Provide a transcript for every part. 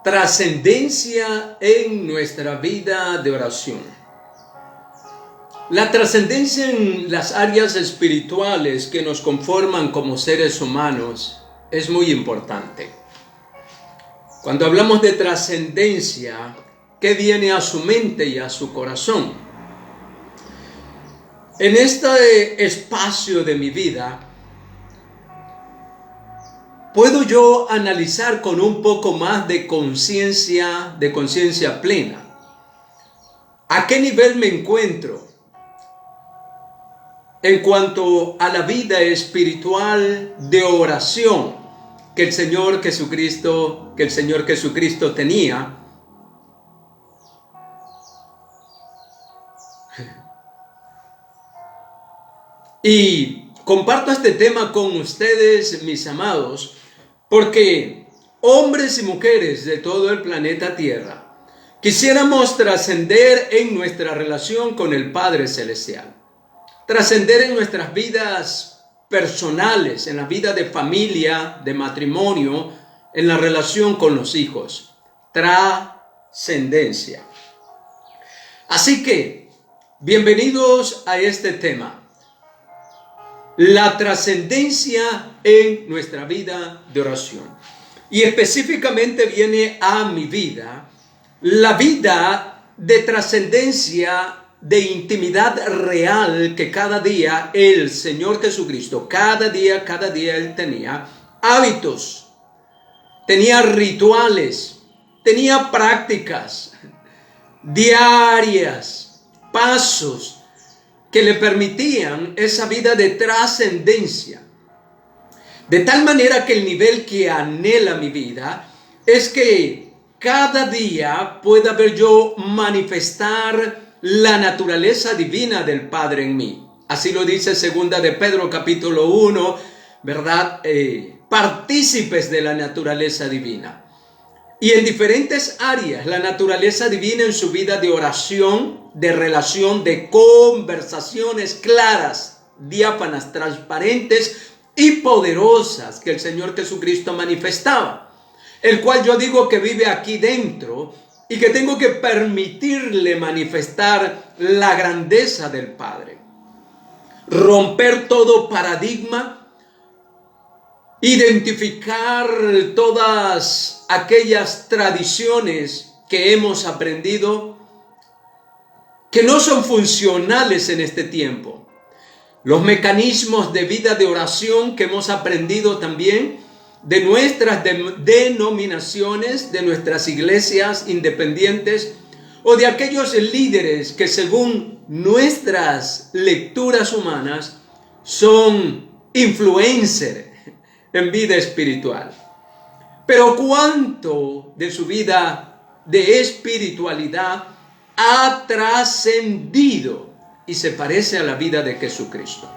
Trascendencia en nuestra vida de oración. La trascendencia en las áreas espirituales que nos conforman como seres humanos es muy importante. Cuando hablamos de trascendencia, ¿qué viene a su mente y a su corazón? En este espacio de mi vida, ¿puedo yo analizar con un poco más de conciencia plena? ¿A qué nivel me encuentro en cuanto a la vida espiritual de oración que el Señor Jesucristo tenía? Y comparto este tema con ustedes, mis amados, porque hombres y mujeres de todo el planeta Tierra quisiéramos trascender en nuestra relación con el Padre Celestial, trascender en nuestras vidas personales, en la vida de familia, de matrimonio, en la relación con los hijos. Trascendencia. Así que, bienvenidos a este tema. La trascendencia en nuestra vida de oración. Y específicamente viene a mi vida la vida de trascendencia, de intimidad real que cada día el Señor Jesucristo, cada día Él tenía hábitos, tenía rituales, tenía prácticas diarias, pasos que le permitían esa vida de trascendencia. De tal manera que el nivel que anhela mi vida es que cada día pueda ver yo manifestar la naturaleza divina del Padre en mí. Así lo dice 2 de Pedro capítulo 1, ¿verdad? Partícipes de la naturaleza divina. Y en diferentes áreas, la naturaleza divina en su vida de oración, de relación, de conversaciones claras, diáfanas, transparentes y poderosas que el Señor Jesucristo manifestaba. El cual yo digo que vive aquí dentro y que tengo que permitirle manifestar la grandeza del Padre. Romper todo paradigma, identificar todas aquellas tradiciones que hemos aprendido que no son funcionales en este tiempo. Los mecanismos de vida de oración que hemos aprendido también de nuestras denominaciones, de nuestras iglesias independientes o de aquellos líderes que según nuestras lecturas humanas son influencers en vida espiritual. Pero ¿cuánto de su vida de espiritualidad ha trascendido y se parece a la vida de Jesucristo?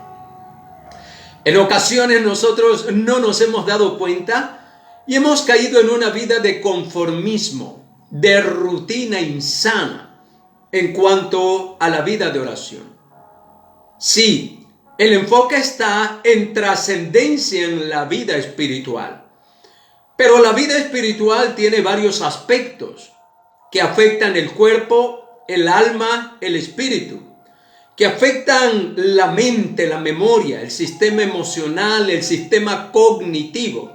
En ocasiones nosotros no nos hemos dado cuenta y hemos caído en una vida de conformismo, de rutina insana en cuanto a la vida de oración. Sí, el enfoque está en trascendencia en la vida espiritual. Pero la vida espiritual tiene varios aspectos que afectan el cuerpo, el alma, el espíritu, que afectan la mente, la memoria, el sistema emocional, el sistema cognitivo,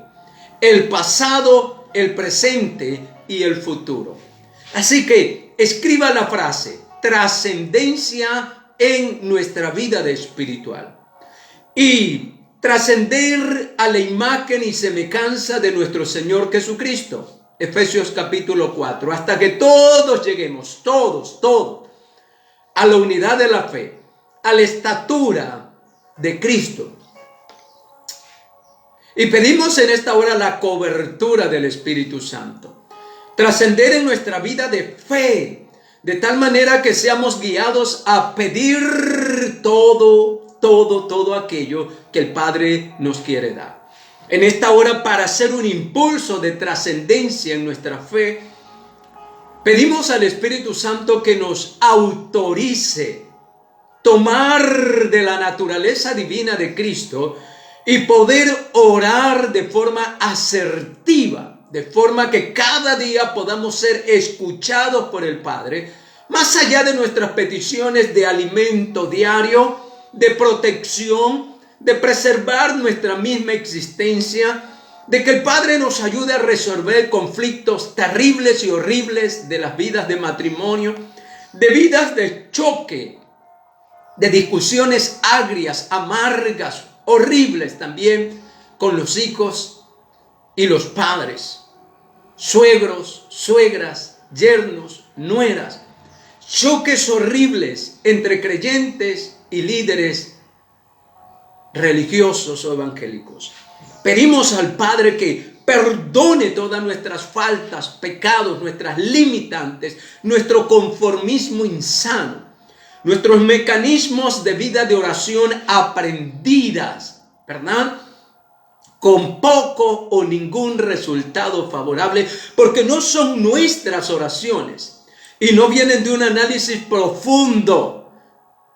el pasado, el presente y el futuro. Así que escriba la frase, trascendencia en nuestra vida de espiritual. Y trascender a la imagen y semejanza de nuestro Señor Jesucristo. Efesios capítulo 4. Hasta que todos lleguemos, todos, a la unidad de la fe, a la estatura de Cristo. Y pedimos en esta hora la cobertura del Espíritu Santo. Trascender en nuestra vida de fe, de tal manera que seamos guiados a pedir todo aquello que el Padre nos quiere dar. En esta hora, para hacer un impulso de trascendencia en nuestra fe, pedimos al Espíritu Santo que nos autorice tomar de la naturaleza divina de Cristo y poder orar de forma asertiva, de forma que cada día podamos ser escuchados por el Padre, más allá de nuestras peticiones de alimento diario, de protección, de preservar nuestra misma existencia, de que el Padre nos ayude a resolver conflictos terribles y horribles de las vidas de matrimonio, de vidas de choque, de discusiones agrias, amargas, horribles también con los hijos y los padres, suegros, suegras, yernos, nueras, choques horribles entre creyentes y líderes religiosos o evangélicos. Pedimos al Padre que perdone todas nuestras faltas, pecados, nuestras limitantes, nuestro conformismo insano, nuestros mecanismos de vida de oración aprendidas, ¿verdad?, con poco o ningún resultado favorable, porque no son nuestras oraciones y no vienen de un análisis profundo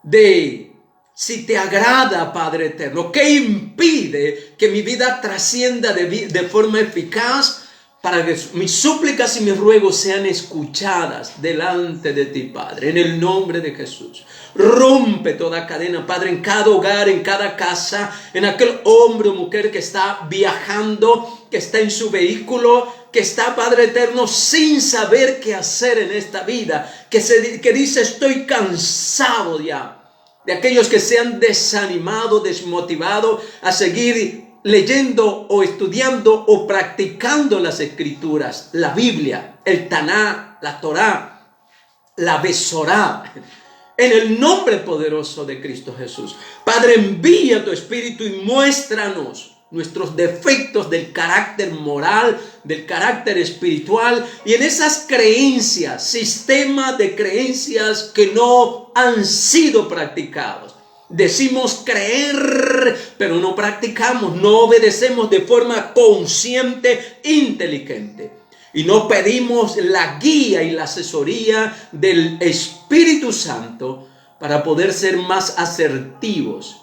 de si te agrada, Padre eterno, qué impide que mi vida trascienda de forma eficaz para que mis súplicas y mis ruegos sean escuchadas delante de ti, Padre, en el nombre de Jesús. Rompe toda cadena, Padre, en cada hogar, en cada casa, en aquel hombre o mujer que está viajando, que está en su vehículo, que está, Padre eterno, sin saber qué hacer en esta vida, que dice estoy cansado ya, de aquellos que se han desanimado, desmotivado a seguir leyendo o estudiando o practicando las Escrituras, la Biblia, el Taná, la Torá, la Besorá, en el nombre poderoso de Cristo Jesús. Padre, envía tu Espíritu y muéstranos nuestros defectos del carácter moral, del carácter espiritual y en esas creencias, sistema de creencias que no han sido practicados. Decimos creer, pero no practicamos, no obedecemos de forma consciente, inteligente. Y no pedimos la guía y la asesoría del Espíritu Santo para poder ser más asertivos,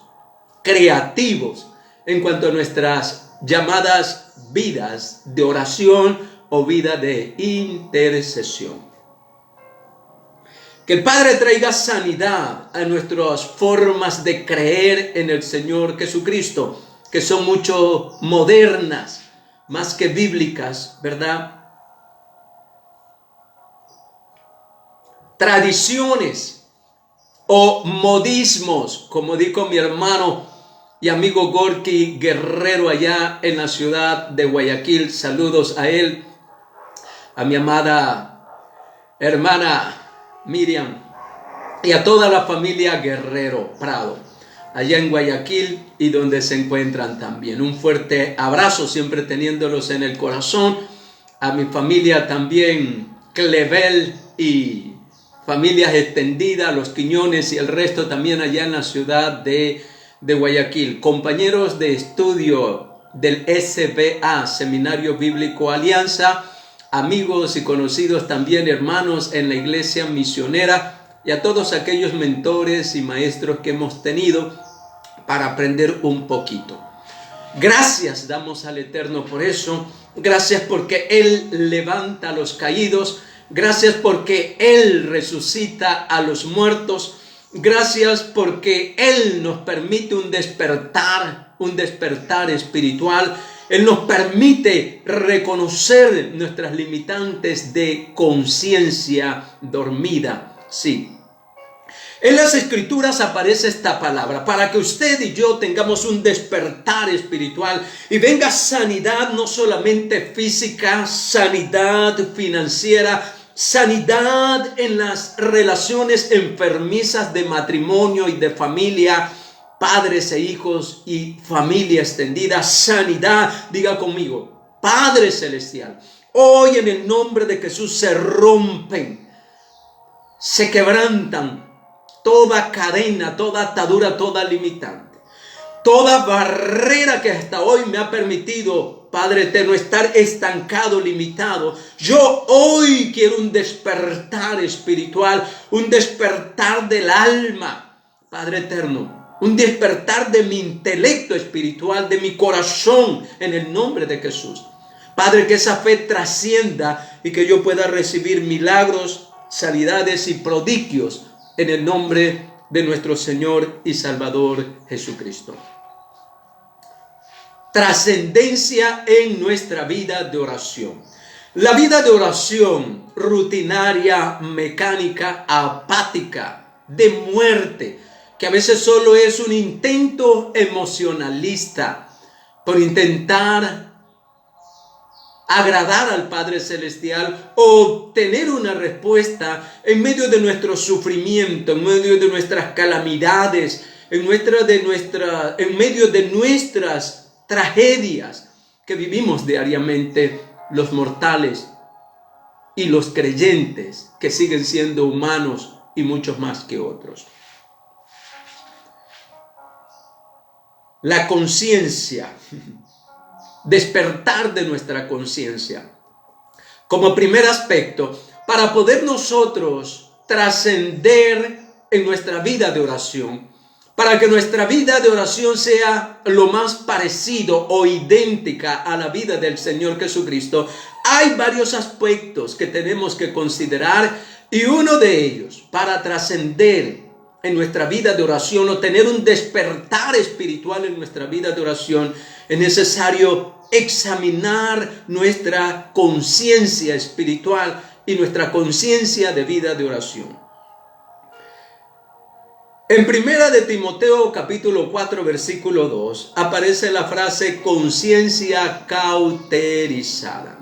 creativos en cuanto a nuestras llamadas vidas de oración o vida de intercesión. Que el Padre traiga sanidad a nuestras formas de creer en el Señor Jesucristo, que son mucho modernas, más que bíblicas, ¿verdad? Tradiciones o modismos, como dijo mi hermano y amigo Gorky Guerrero allá en la ciudad de Guayaquil. Saludos a él, a mi amada hermana Miriam y a toda la familia Guerrero Prado allá en Guayaquil y donde se encuentran también. Un fuerte abrazo, siempre teniéndolos en el corazón. A mi familia también, Clevel y familias extendidas, los Quiñones y el resto también allá en la ciudad de Guayaquil. Compañeros de estudio del SBA, Seminario Bíblico Alianza, amigos y conocidos también, hermanos en la iglesia misionera y a todos aquellos mentores y maestros que hemos tenido para aprender un poquito. Gracias damos al Eterno por eso. Gracias porque Él levanta a los caídos. Gracias porque Él resucita a los muertos. Gracias porque Él nos permite un despertar espiritual. Él nos permite reconocer nuestras limitantes de conciencia dormida. Sí. En las Escrituras aparece esta palabra para que usted y yo tengamos un despertar espiritual y venga sanidad no solamente física, sanidad financiera, sanidad en las relaciones enfermizas de matrimonio y de familia, padres e hijos y familia extendida, sanidad, diga conmigo, Padre Celestial, hoy en el nombre de Jesús se rompen, se quebrantan toda cadena, toda atadura, toda limitante, toda barrera que hasta hoy me ha permitido, Padre eterno, estar estancado, limitado. Yo hoy quiero un despertar espiritual, un despertar del alma, Padre eterno, un despertar de mi intelecto espiritual, de mi corazón, en el nombre de Jesús, Padre, que esa fe trascienda y que yo pueda recibir milagros, sanidades y prodigios en el nombre de nuestro Señor y Salvador Jesucristo. Trascendencia en nuestra vida de oración. La vida de oración rutinaria, mecánica, apática, de muerte, que a veces solo es un intento emocionalista por intentar agradar al Padre Celestial o obtener una respuesta en medio de nuestro sufrimiento, en medio de nuestras calamidades, en medio de nuestras tragedias que vivimos diariamente los mortales y los creyentes que siguen siendo humanos y muchos más que otros. La conciencia, despertar de nuestra conciencia. Como primer aspecto, para poder nosotros trascender en nuestra vida de oración, para que nuestra vida de oración sea lo más parecido o idéntica a la vida del Señor Jesucristo, hay varios aspectos que tenemos que considerar, y uno de ellos, para trascender en nuestra vida de oración o tener un despertar espiritual en nuestra vida de oración, es necesario examinar nuestra conciencia espiritual y nuestra conciencia de vida de oración. En 1 de Timoteo capítulo 4 versículo 2 aparece la frase conciencia cauterizada.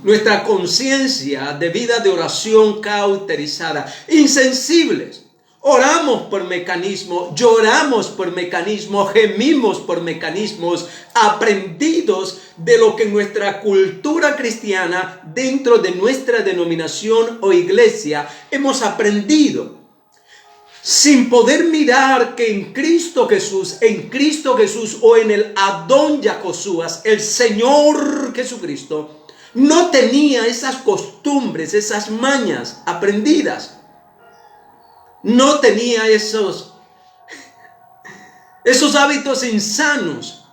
Nuestra conciencia de vida de oración cauterizada, insensibles. Oramos por mecanismos, lloramos por mecanismos, gemimos por mecanismos aprendidos de lo que nuestra cultura cristiana, dentro de nuestra denominación o iglesia, hemos aprendido. Sin poder mirar que en Cristo Jesús o en el Adón Yacosuas, el Señor Jesucristo, no tenía esas costumbres, esas mañas aprendidas. No tenía esos hábitos insanos.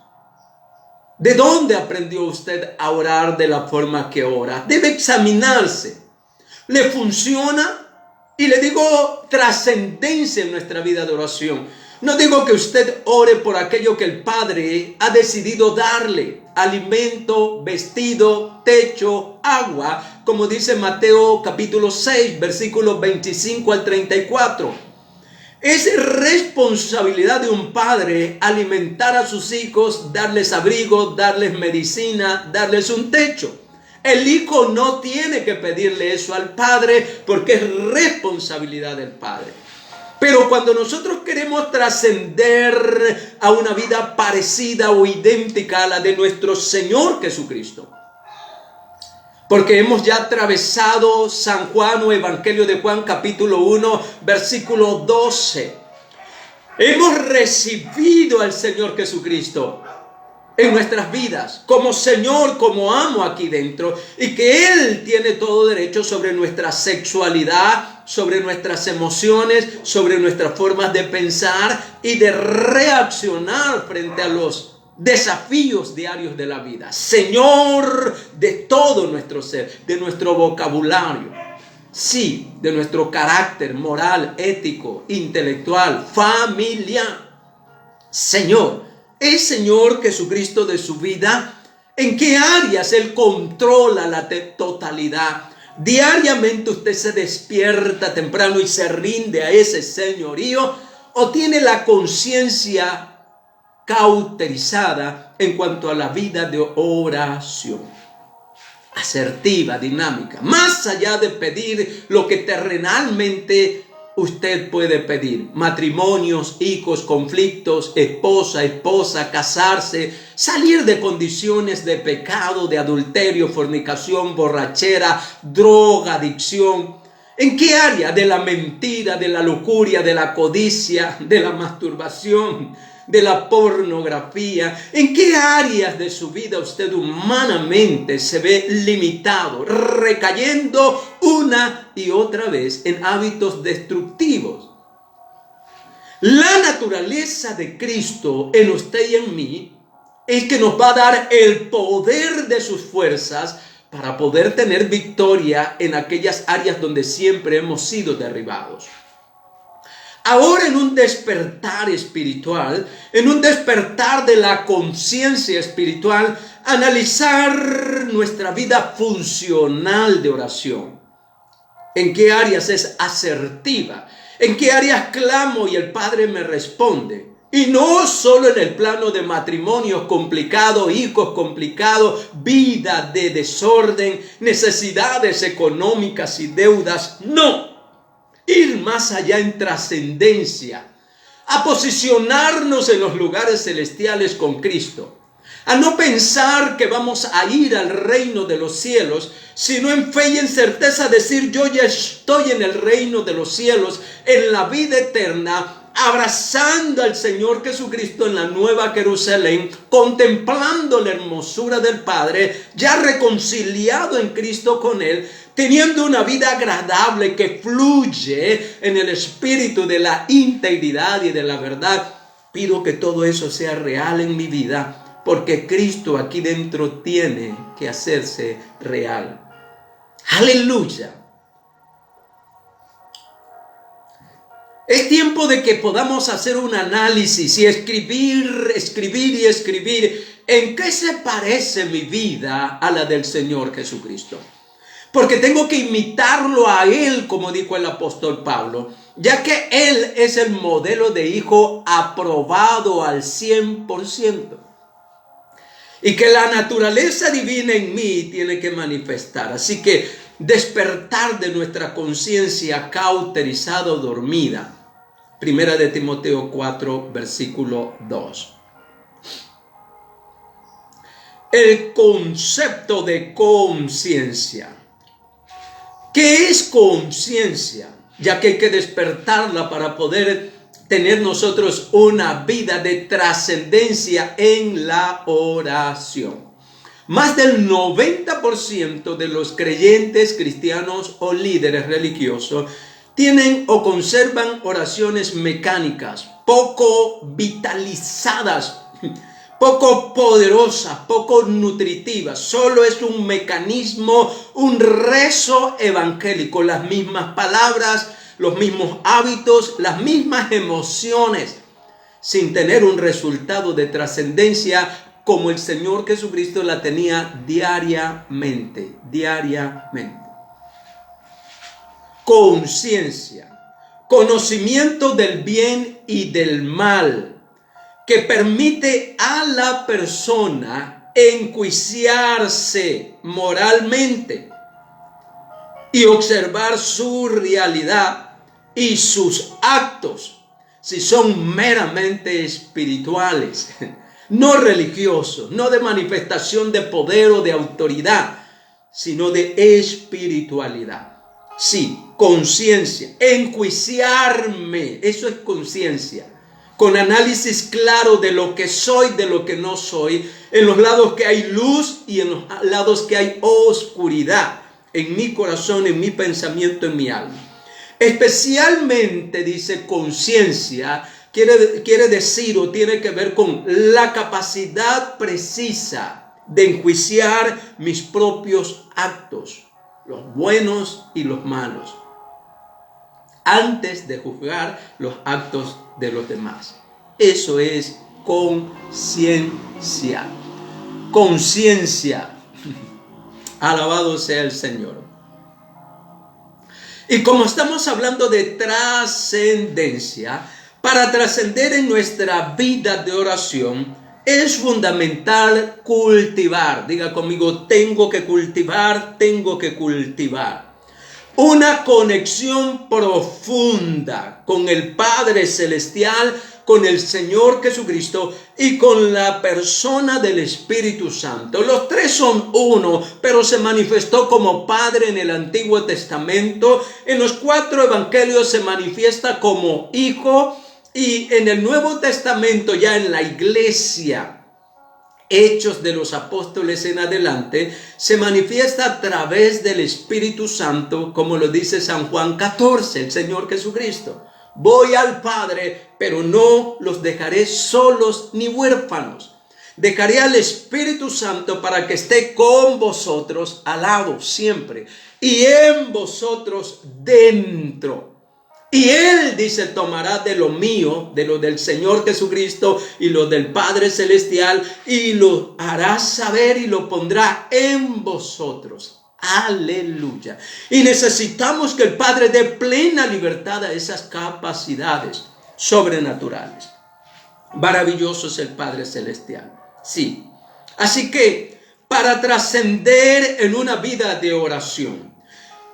¿De dónde aprendió usted a orar de la forma que ora? Debe examinarse. ¿Le funciona? Y le digo trascendencia en nuestra vida de oración. No digo que usted ore por aquello que el Padre ha decidido darle: alimento, vestido, techo, agua, como dice Mateo capítulo 6, versículos 25 al 34. Es responsabilidad de un padre alimentar a sus hijos, darles abrigo, darles medicina, darles un techo. El hijo no tiene que pedirle eso al padre porque es responsabilidad del padre. Pero cuando nosotros queremos trascender a una vida parecida o idéntica a la de nuestro Señor Jesucristo, porque hemos ya atravesado San Juan o Evangelio de Juan capítulo 1 versículo 12, hemos recibido al Señor Jesucristo en nuestras vidas como Señor, como amo aquí dentro, y que Él tiene todo derecho sobre nuestra sexualidad, sobre nuestras emociones, sobre nuestras formas de pensar y de reaccionar frente a los desafíos diarios de la vida. Señor de todo nuestro ser, de nuestro vocabulario, sí, de nuestro carácter moral, ético, intelectual, familiar. Señor. ¿Es Señor Jesucristo de su vida? ¿En qué áreas Él controla la totalidad? ¿Diariamente usted se despierta temprano y se rinde a ese señorío? ¿O tiene la conciencia cauterizada en cuanto a la vida de oración? Asertiva, dinámica, más allá de pedir lo que terrenalmente usted puede pedir: matrimonios, hijos, conflictos, esposa, casarse, salir de condiciones de pecado, de adulterio, fornicación, borrachera, droga, adicción. ¿En qué área? De la mentira, de la lujuria, de la codicia, de la masturbación, de la pornografía. ¿En qué áreas de su vida usted humanamente se ve limitado, recayendo una y otra vez en hábitos destructivos? La naturaleza de Cristo en usted y en mí es que nos va a dar el poder de sus fuerzas para poder tener victoria en aquellas áreas donde siempre hemos sido derribados. Ahora, en un despertar espiritual, en un despertar de la conciencia espiritual, analizar nuestra vida funcional de oración. ¿En qué áreas es asertiva? ¿En qué áreas clamo y el Padre me responde? Y no solo en el plano de matrimonios complicados, hijos complicados, vida de desorden, necesidades económicas y deudas. No. Ir más allá en trascendencia. A posicionarnos en los lugares celestiales con Cristo. A no pensar que vamos a ir al reino de los cielos, sino en fe y en certeza decir: yo ya estoy en el reino de los cielos, en la vida eterna, abrazando al Señor Jesucristo en la nueva Jerusalén, contemplando la hermosura del Padre, ya reconciliado en Cristo con Él, teniendo una vida agradable que fluye en el espíritu de la integridad y de la verdad. Pido que todo eso sea real en mi vida, porque Cristo aquí dentro tiene que hacerse real. ¡Aleluya! Es tiempo de que podamos hacer un análisis y escribir en qué se parece mi vida a la del Señor Jesucristo. Porque tengo que imitarlo a Él, como dijo el apóstol Pablo, ya que Él es el modelo de hijo aprobado al 100%. Y que la naturaleza divina en mí tiene que manifestar. Así que despertar de nuestra conciencia cauterizada o dormida. Primera de Timoteo 4, versículo 2. El concepto de conciencia. ¿Qué es conciencia? Ya que hay que despertarla para poder tener nosotros una vida de trascendencia en la oración. Más del 90% de los creyentes cristianos o líderes religiosos tienen o conservan oraciones mecánicas, poco vitalizadas, poco poderosas, poco nutritivas. Solo es un mecanismo, un rezo evangélico, las mismas palabras, los mismos hábitos, las mismas emociones, sin tener un resultado de trascendencia como el Señor Jesucristo la tenía diariamente. Conciencia, conocimiento del bien y del mal, que permite a la persona enjuiciarse moralmente y observar su realidad y sus actos, si son meramente espirituales, no religiosos, no de manifestación de poder o de autoridad, sino de espiritualidad. Sí, conciencia, enjuiciarme, eso es conciencia, con análisis claro de lo que soy, de lo que no soy, en los lados que hay luz y en los lados que hay oscuridad, en mi corazón, en mi pensamiento, en mi alma. Especialmente, dice conciencia, quiere decir o tiene que ver con la capacidad precisa de enjuiciar mis propios actos, los buenos y los malos, antes de juzgar los actos de los demás. Eso es conciencia. Conciencia. Alabado sea el Señor. Y como estamos hablando de trascendencia, para trascender en nuestra vida de oración, es fundamental cultivar. Diga conmigo, tengo que cultivar. Una conexión profunda con el Padre Celestial, con el Señor Jesucristo y con la persona del Espíritu Santo. Los tres son uno, pero se manifestó como Padre en el Antiguo Testamento. En los 4 evangelios se manifiesta como Hijo. Y en el Nuevo Testamento, ya en la iglesia, Hechos de los Apóstoles en adelante, se manifiesta a través del Espíritu Santo, como lo dice San Juan 14, el Señor Jesucristo. Voy al Padre, pero no los dejaré solos ni huérfanos, Dejaré al Espíritu Santo para que esté con vosotros al lado siempre y en vosotros dentro. Y Él, dice, tomará de lo mío, de lo del Señor Jesucristo y lo del Padre Celestial, y lo hará saber y lo pondrá en vosotros. Aleluya. Y necesitamos que el Padre dé plena libertad a esas capacidades sobrenaturales. Maravilloso es el Padre Celestial. Sí. Así que para trascender en una vida de oración,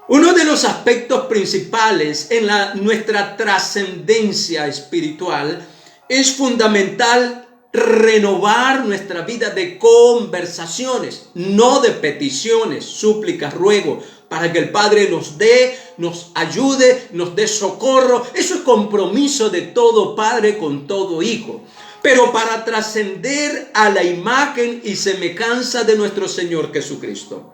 uno de los aspectos principales en nuestra trascendencia espiritual es fundamental renovar nuestra vida de conversaciones, no de peticiones, súplicas, ruego, para que el Padre nos dé, nos ayude, nos dé socorro. Eso es compromiso de todo padre con todo hijo. Pero para trascender a la imagen y semejanza de nuestro Señor Jesucristo,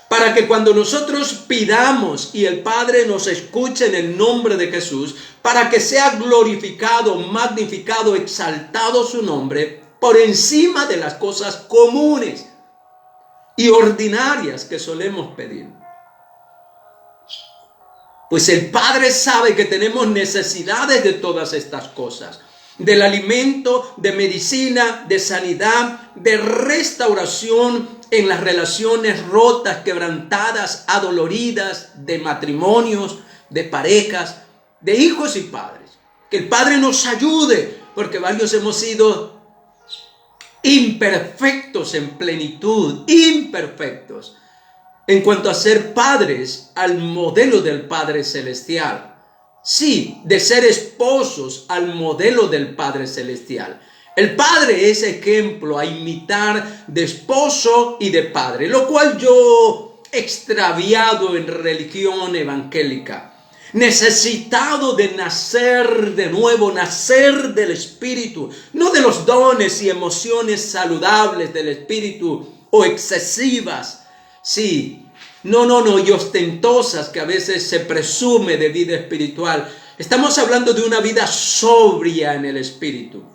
para que cuando nosotros pidamos y el Padre nos escuche en el nombre de Jesús, para que sea glorificado, magnificado, exaltado su nombre por encima de las cosas comunes y ordinarias que solemos pedir. Pues el Padre sabe que tenemos necesidades de todas estas cosas. Del alimento, de medicina, de sanidad, de restauración en las relaciones rotas, quebrantadas, adoloridas, de matrimonios, de parejas, de hijos y padres. Que el Padre nos ayude, porque varios hemos sido imperfectos en plenitud, imperfectos en cuanto a ser padres al modelo del Padre Celestial. Sí, de ser esposos al modelo del Padre Celestial. El Padre es ejemplo a imitar de esposo y de padre, lo cual yo, extraviado en religión evangélica, necesitado de nacer de nuevo, nacer del Espíritu, no de los dones y emociones saludables del Espíritu o excesivas, sí, no, y ostentosas que a veces se presume de vida espiritual. Estamos hablando de una vida sobria en el Espíritu,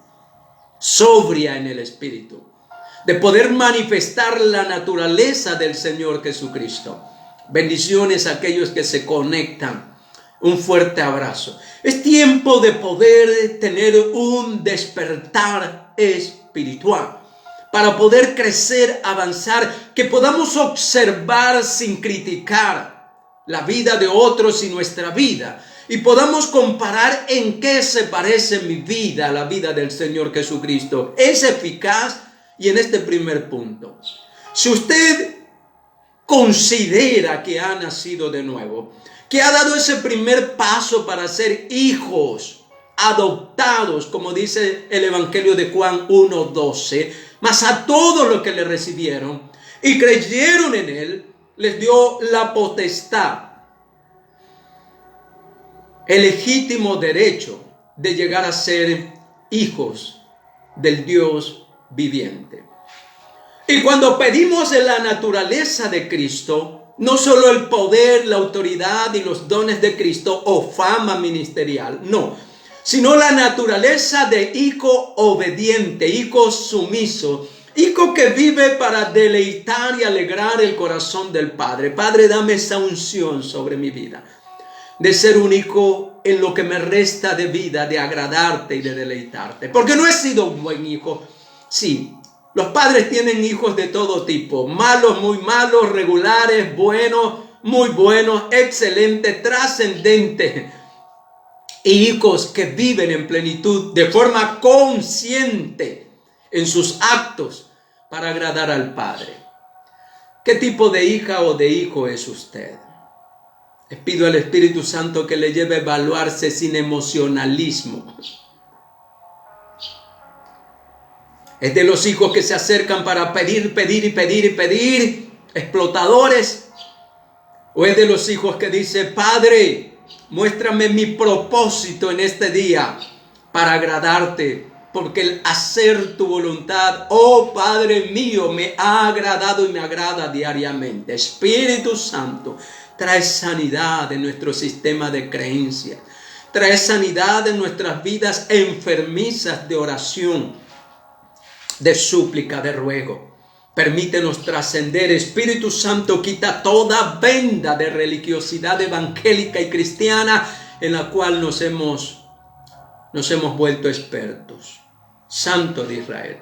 de poder manifestar la naturaleza del Señor Jesucristo. Bendiciones a aquellos que se conectan. Un fuerte abrazo. Es tiempo de poder tener un despertar espiritual, para poder crecer, avanzar, que podamos observar sin criticar la vida de otros y nuestra vida, y podamos comparar en qué se parece mi vida a la vida del Señor Jesucristo. Es eficaz. Y en este primer punto, si usted considera que ha nacido de nuevo, que ha dado ese primer paso para ser hijos adoptados, como dice el Evangelio de Juan 1:12, mas a todos los que le recibieron y creyeron en él, les dio la potestad, el legítimo derecho de llegar a ser hijos del Dios viviente. Y cuando pedimos en la naturaleza de Cristo, no solo el poder, la autoridad y los dones de Cristo o fama ministerial, no, sino la naturaleza de hijo obediente, hijo sumiso, hijo que vive para deleitar y alegrar el corazón del Padre. Padre, dame esa unción sobre mi vida, de ser un hijo en lo que me resta de vida, de agradarte y de deleitarte. Porque no he sido un buen hijo. Sí, los padres tienen hijos de todo tipo, malos, muy malos, regulares, buenos, muy buenos, excelentes, trascendentes. Y hijos que viven en plenitud de forma consciente en sus actos para agradar al Padre. ¿Qué tipo de hija o de hijo es usted? Les pido al Espíritu Santo que le lleve a evaluarse sin emocionalismo. ¿Es de los hijos que se acercan para pedir, explotadores? ¿O es de los hijos que dice, Padre, muéstrame mi propósito en este día para agradarte, porque el hacer tu voluntad, oh Padre mío, me ha agradado y me agrada diariamente? Espíritu Santo, trae sanidad en nuestro sistema de creencias, trae sanidad en nuestras vidas enfermizas de oración. de súplica, de ruego. Permítenos trascender. Espíritu Santo, quita toda venda de religiosidad evangélica y cristiana en la cual nos hemos vuelto expertos. Santo de Israel.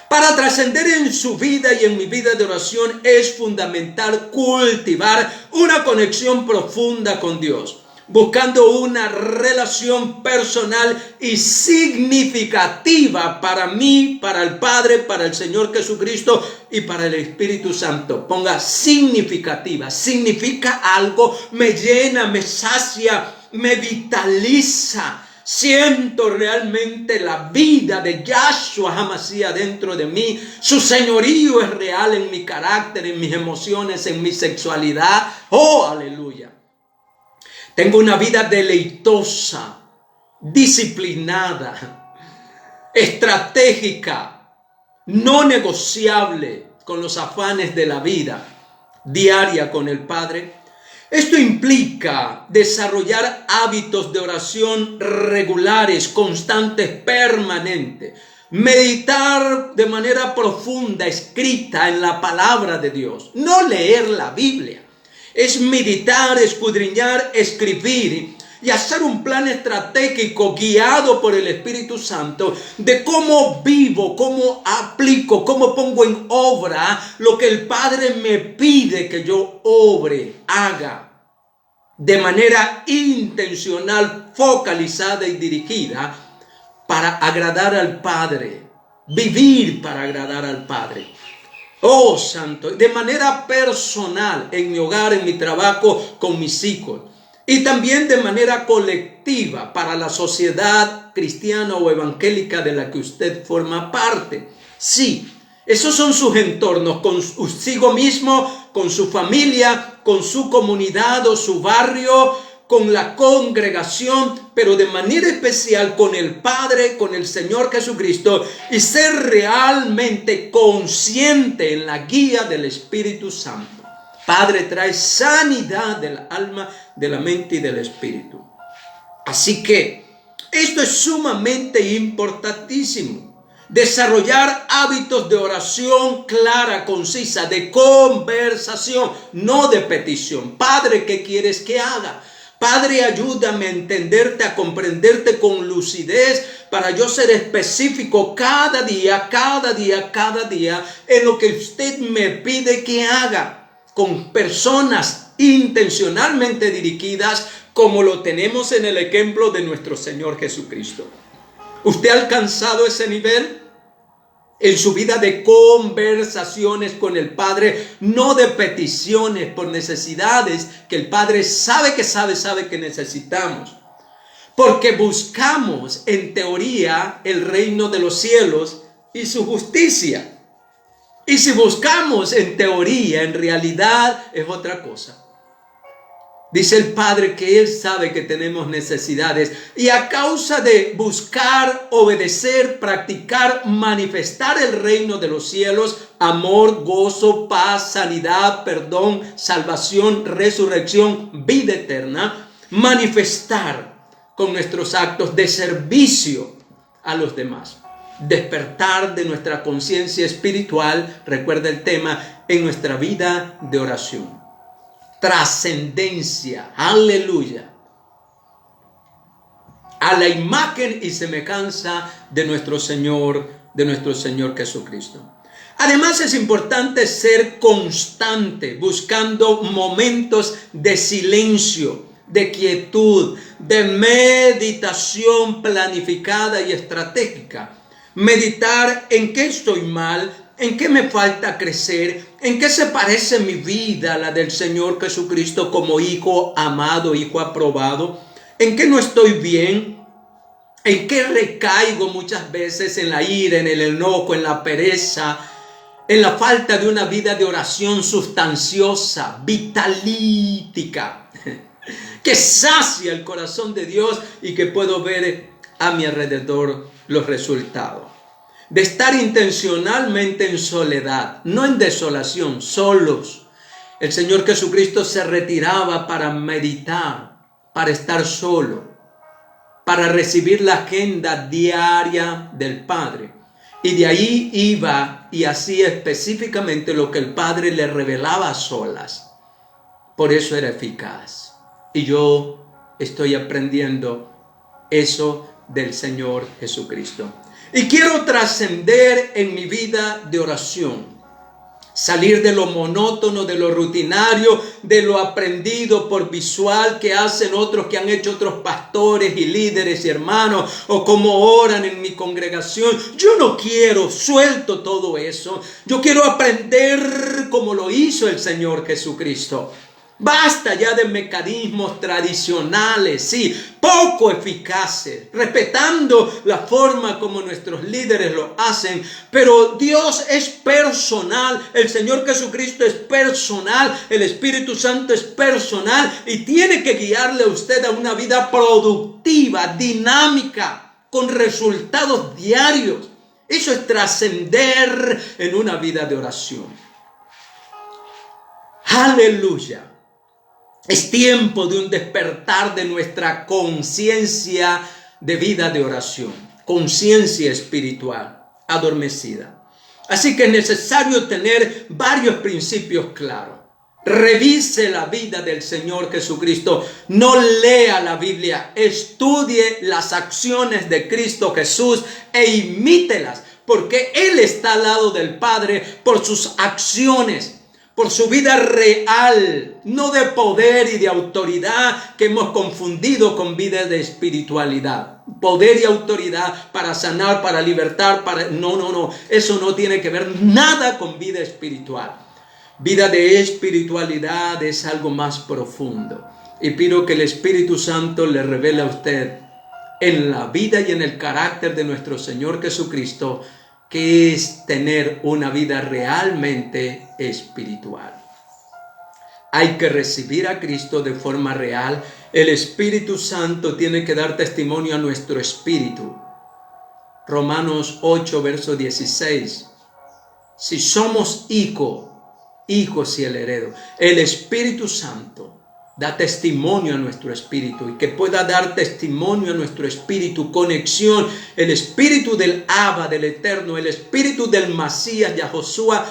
Para trascender en su vida y en mi vida de oración es fundamental cultivar una conexión profunda con Dios, buscando una relación personal y significativa para mí, para el Padre, para el Señor Jesucristo y para el Espíritu Santo. Ponga significativa, significa algo, me llena, me sacia, me vitaliza. Siento realmente la vida de Yahshua HaMashiach dentro de mí. Su señorío es real en mi carácter, en mis emociones, en mi sexualidad. ¡Oh, aleluya! Tengo una vida deleitosa, disciplinada, estratégica, no negociable con los afanes de la vida diaria con el Padre. Esto implica desarrollar hábitos de oración regulares, constantes, permanentes. Meditar de manera profunda, escrita en la palabra de Dios. No leer la Biblia. Es meditar, escudriñar, escribir y hacer un plan estratégico guiado por el Espíritu Santo de cómo vivo, cómo aplico, cómo pongo en obra lo que el Padre me pide que yo obre, haga de manera intencional, focalizada y dirigida para agradar al Padre, vivir para agradar al Padre. Oh, Santo, de manera personal, en mi hogar, en mi trabajo, con mis hijos. Y también de manera colectiva para la sociedad cristiana o evangélica de la que usted forma parte. Sí, esos son sus entornos, consigo mismo, con su familia, con su comunidad o su barrio, con la congregación, pero de manera especial con el Padre, con el Señor Jesucristo, y ser realmente consciente en la guía del Espíritu Santo. Padre, trae sanidad del alma, de la mente y del espíritu. Así que esto es sumamente importantísimo. Desarrollar hábitos de oración clara, concisa, de conversación, no de petición. Padre, ¿qué quieres que haga? Padre, ayúdame a entenderte, a comprenderte con lucidez para yo ser específico cada día en lo que usted me pide que haga. Con personas intencionalmente dirigidas como lo tenemos en el ejemplo de nuestro Señor Jesucristo. ¿Usted ha alcanzado ese nivel en su vida de conversaciones con el Padre? No de peticiones por necesidades que el Padre sabe que necesitamos. Porque buscamos en teoría el reino de los cielos y su justicia. Y si buscamos en teoría, en realidad es otra cosa. Dice el Padre que Él sabe que tenemos necesidades y a causa de buscar, obedecer, practicar, manifestar el reino de los cielos, amor, gozo, paz, sanidad, perdón, salvación, resurrección, vida eterna, manifestar con nuestros actos de servicio a los demás. Despertar de nuestra conciencia espiritual, recuerda el tema, en nuestra vida de oración. Trascendencia, aleluya, a la imagen y semejanza de nuestro Señor Jesucristo. Además es importante ser constante, buscando momentos de silencio, de quietud, de meditación planificada y estratégica. Meditar en qué estoy mal, en qué me falta crecer, en qué se parece mi vida a la del Señor Jesucristo como hijo amado, hijo aprobado, en qué no estoy bien, en qué recaigo muchas veces en la ira, en el enojo, en la pereza, en la falta de una vida de oración sustanciosa, vitalítica, que sacia el corazón de Dios y que puedo ver a mi alrededor los resultados. De estar intencionalmente en soledad, no en desolación, solos. El Señor Jesucristo se retiraba para meditar, para estar solo, para recibir la agenda diaria del Padre. Y de ahí iba y hacía específicamente lo que el Padre le revelaba a solas. Por eso era eficaz. Y yo estoy aprendiendo eso del Señor Jesucristo. Y quiero trascender en mi vida de oración. Salir de lo monótono, de lo rutinario, de lo aprendido por visual que hacen otros, que han hecho otros pastores y líderes y hermanos, o como oran en mi congregación. Yo no quiero, suelto todo eso. Yo quiero aprender como lo hizo el Señor Jesucristo. Basta ya de mecanismos tradicionales, sí, poco eficaces, respetando la forma como nuestros líderes lo hacen, pero Dios es personal, el Señor Jesucristo es personal, el Espíritu Santo es personal y tiene que guiarle a usted a una vida productiva, dinámica, con resultados diarios. Eso es trascender en una vida de oración. Aleluya. Es tiempo de un despertar de nuestra conciencia de vida de oración, conciencia espiritual adormecida. Así que es necesario tener varios principios claros. Revise la vida del Señor Jesucristo. No lea la Biblia, estudie las acciones de Cristo Jesús e imítelas, porque Él está al lado del Padre por sus acciones, por su vida real, no de poder y de autoridad que hemos confundido con vida de espiritualidad. Poder y autoridad para sanar, para libertar, para... No. Eso no tiene que ver nada con vida espiritual. Vida de espiritualidad es algo más profundo. Y pido que el Espíritu Santo le revele a usted en la vida y en el carácter de nuestro Señor Jesucristo que es tener una vida realmente espiritual. Hay que recibir a Cristo de forma real. El Espíritu Santo tiene que dar testimonio a nuestro espíritu. Romanos 8, verso 16. Si somos hijos y el heredo, el Espíritu Santo da testimonio a nuestro espíritu, y que pueda dar testimonio a nuestro espíritu, conexión, el espíritu del Abba, del Eterno, el espíritu del Masías, Yahoshua,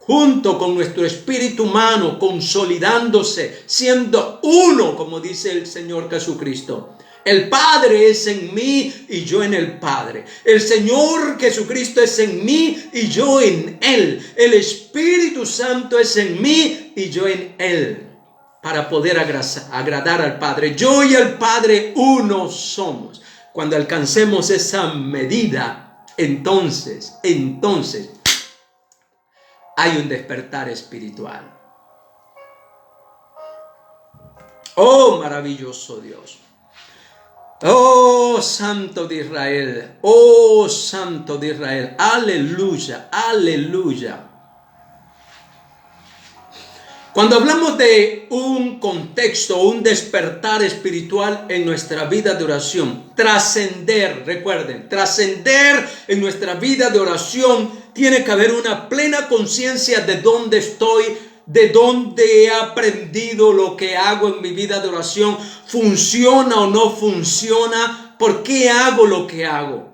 junto con nuestro espíritu humano, consolidándose, siendo uno, como dice el Señor Jesucristo. El Padre es en mí y yo en el Padre. El Señor Jesucristo es en mí y yo en Él. El Espíritu Santo es en mí y yo en Él. Para poder agradar al Padre. Yo y el Padre uno somos. Cuando alcancemos esa medida, entonces hay un despertar espiritual. Oh, maravilloso Dios. Oh, Santo de Israel. Oh, Santo de Israel. Aleluya, aleluya. Cuando hablamos de un contexto, un despertar espiritual en nuestra vida de oración, trascender, recuerden, trascender en nuestra vida de oración, tiene que haber una plena conciencia de dónde estoy, de dónde he aprendido lo que hago en mi vida de oración, funciona o no funciona, por qué hago lo que hago.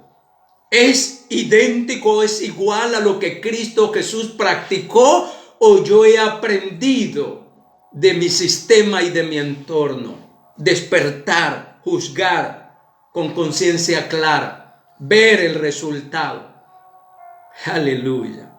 ¿Es idéntico, es igual a lo que Cristo Jesús practicó? ¿O yo he aprendido de mi sistema y de mi entorno? Despertar, juzgar con conciencia clara, ver el resultado. Aleluya.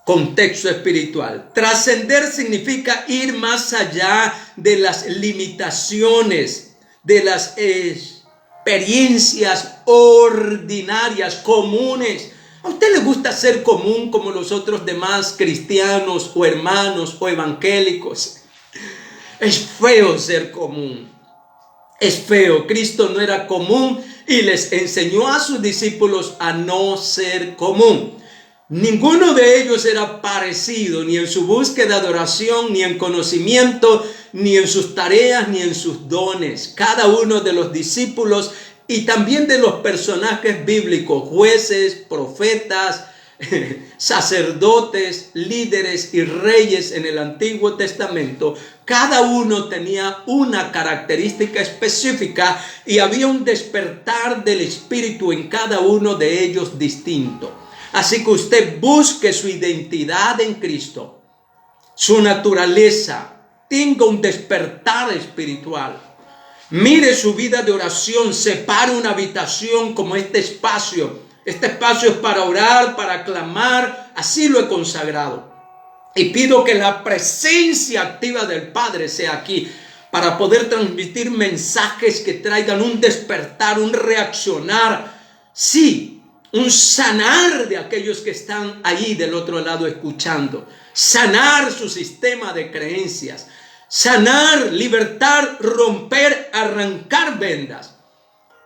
Contexto espiritual. Trascender significa ir más allá de las limitaciones, de las experiencias ordinarias, comunes. ¿A usted le gusta ser común como los otros demás cristianos o hermanos o evangélicos? Es feo ser común. Es feo. Cristo no era común y les enseñó a sus discípulos a no ser común. Ninguno de ellos era parecido, ni en su búsqueda de oración, ni en conocimiento, ni en sus tareas, ni en sus dones. Cada uno de los discípulos y también de los personajes bíblicos, jueces, profetas, sacerdotes, líderes y reyes en el Antiguo Testamento, Cada uno tenía una característica específica y había un despertar del Espíritu en cada uno de ellos distinto. Así que usted busque su identidad en Cristo, su naturaleza, tenga un despertar espiritual. Mire su vida de oración, separe una habitación como este espacio. Este espacio es para orar, para clamar, así lo he consagrado. Y pido que la presencia activa del Padre sea aquí para poder transmitir mensajes que traigan un despertar, un reaccionar, sí, un sanar de aquellos que están ahí del otro lado escuchando, sanar su sistema de creencias, sanar, libertar, romper, arrancar vendas.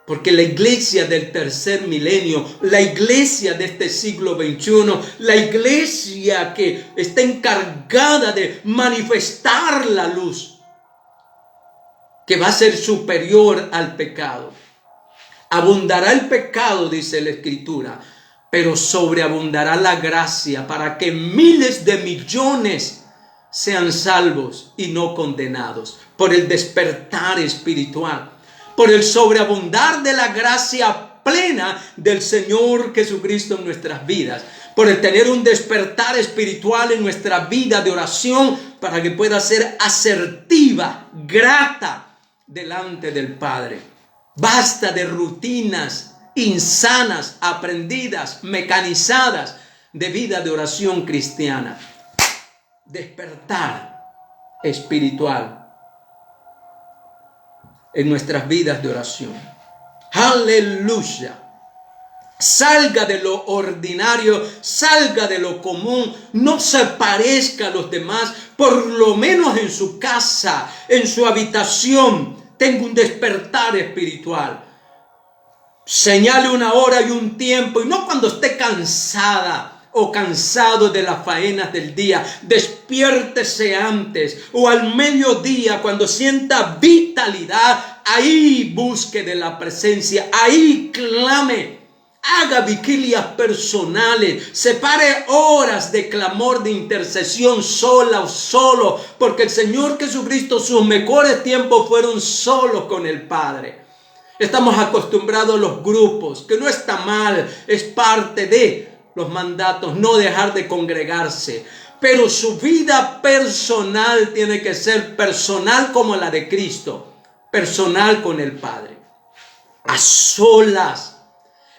Porque la iglesia del tercer milenio, la iglesia de este siglo XXI, la iglesia que está encargada de manifestar la luz, que va a ser superior al pecado. Abundará el pecado, dice la Escritura, pero sobreabundará la gracia para que miles de millones sean salvos y no condenados por el despertar espiritual, por el sobreabundar de la gracia plena del Señor Jesucristo en nuestras vidas, por el tener un despertar espiritual en nuestra vida de oración para que pueda ser asertiva, grata delante del Padre. Basta de rutinas insanas, aprendidas, mecanizadas de vida de oración cristiana. Despertar espiritual en nuestras vidas de oración. Aleluya. Salga de lo ordinario, salga de lo común, no se parezca a los demás, por lo menos en su casa, en su habitación, tenga un despertar espiritual. Señale una hora y un tiempo, y no cuando esté cansada o cansado de las faenas del día. Despiértese antes o al mediodía cuando sienta vitalidad. Ahí busque de la presencia, ahí clame. Haga vigilias personales, separe horas de clamor, de intercesión sola o solo, porque el Señor Jesucristo, sus mejores tiempos fueron solos con el Padre. Estamos acostumbrados a los grupos, que no está mal, es parte de los mandatos, no dejar de congregarse. Pero su vida personal tiene que ser personal como la de Cristo, personal con el Padre, a solas,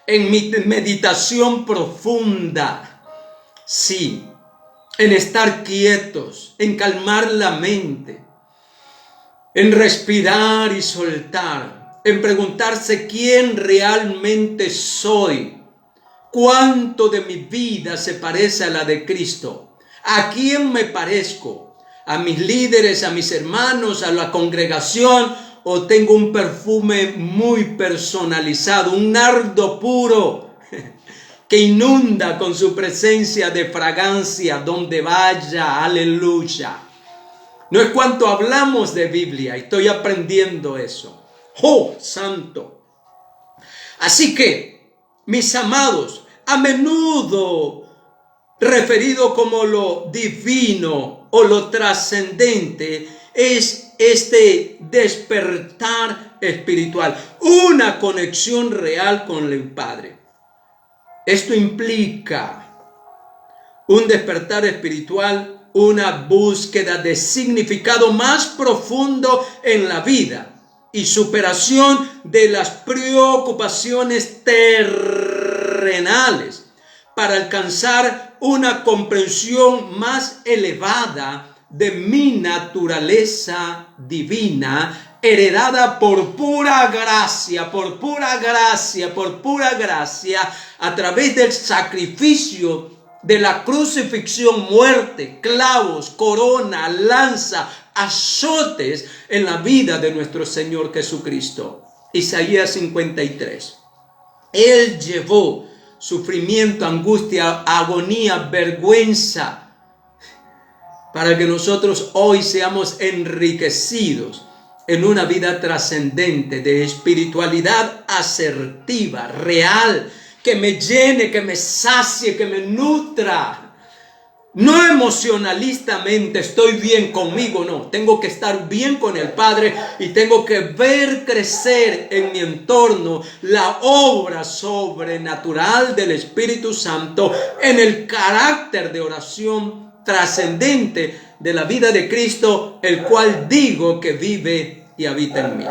en mi meditación profunda, sí, en estar quietos, en calmar la mente, en respirar y soltar, en preguntarse quién realmente soy, cuánto de mi vida se parece a la de Cristo, a quién me parezco, a mis líderes, a mis hermanos, a la congregación, o tengo un perfume muy personalizado, un nardo puro que inunda con su presencia de fragancia donde vaya. Aleluya. No es cuanto hablamos de Biblia, estoy aprendiendo eso. ¡Oh, santo! Así que, mis amados, a menudo referido como lo divino o lo trascendente, es este despertar espiritual, una conexión real con el Padre. Esto implica un despertar espiritual, una búsqueda de significado más profundo en la vida y superación de las preocupaciones terrenales para alcanzar una comprensión más elevada de mi naturaleza divina, heredada por pura gracia, a través del sacrificio de la crucifixión, muerte, clavos, corona, lanza, azotes en la vida de nuestro Señor Jesucristo. Isaías 53. Él llevó sufrimiento, angustia, agonía, vergüenza, para que nosotros hoy seamos enriquecidos en una vida trascendente de espiritualidad asertiva, real, que me llene, que me sacie, que me nutra. No emocionalistamente estoy bien conmigo, no. Tengo que estar bien con el Padre y tengo que ver crecer en mi entorno la obra sobrenatural del Espíritu Santo en el carácter de oración trascendente de la vida de Cristo, el cual digo que vive y habita en mí.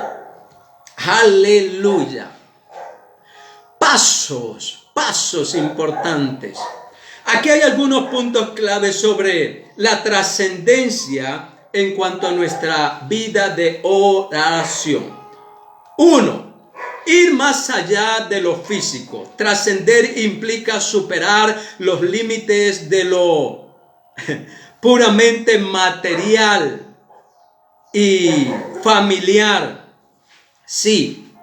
Aleluya. Pasos importantes. Aquí hay algunos puntos clave sobre la trascendencia en cuanto a nuestra vida de oración. 1. Ir más allá de lo físico. Trascender implica superar los límites de lo puramente material y familiar. Sí.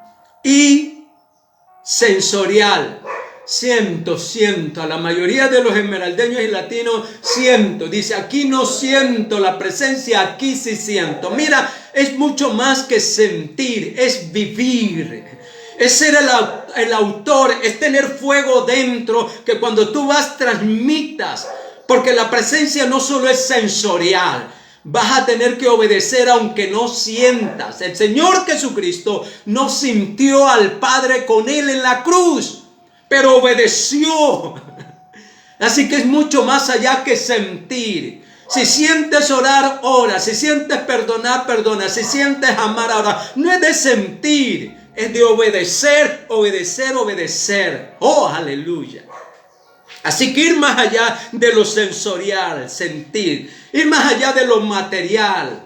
Y sensorial. Siento, a la mayoría de los esmeraldeños y latinos siento, dice, aquí no siento la presencia, aquí sí siento. Mira, es mucho más que sentir, es vivir, es ser el autor, es tener fuego dentro, que cuando tú vas transmitas, porque la presencia no solo es sensorial. Vas a tener que obedecer aunque no sientas. El Señor Jesucristo no sintió al Padre con Él en la cruz, pero obedeció. Así que es mucho más allá que sentir. Si sientes orar, ora. Si sientes perdonar, perdona. Si sientes amar, ahora. No es de sentir, es de obedecer, obedecer. Oh, aleluya. Así que ir más allá de lo sensorial, sentir. Ir más allá de lo material.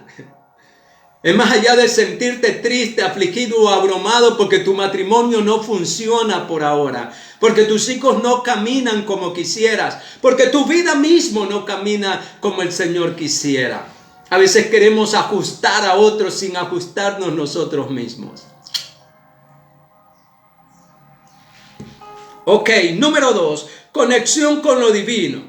Es más allá de sentirte triste, afligido o abrumado porque tu matrimonio no funciona por ahora, porque tus hijos no caminan como quisieras, porque tu vida mismo no camina como el Señor quisiera. A veces queremos ajustar a otros sin ajustarnos nosotros mismos. Ok, número 2, conexión con lo divino.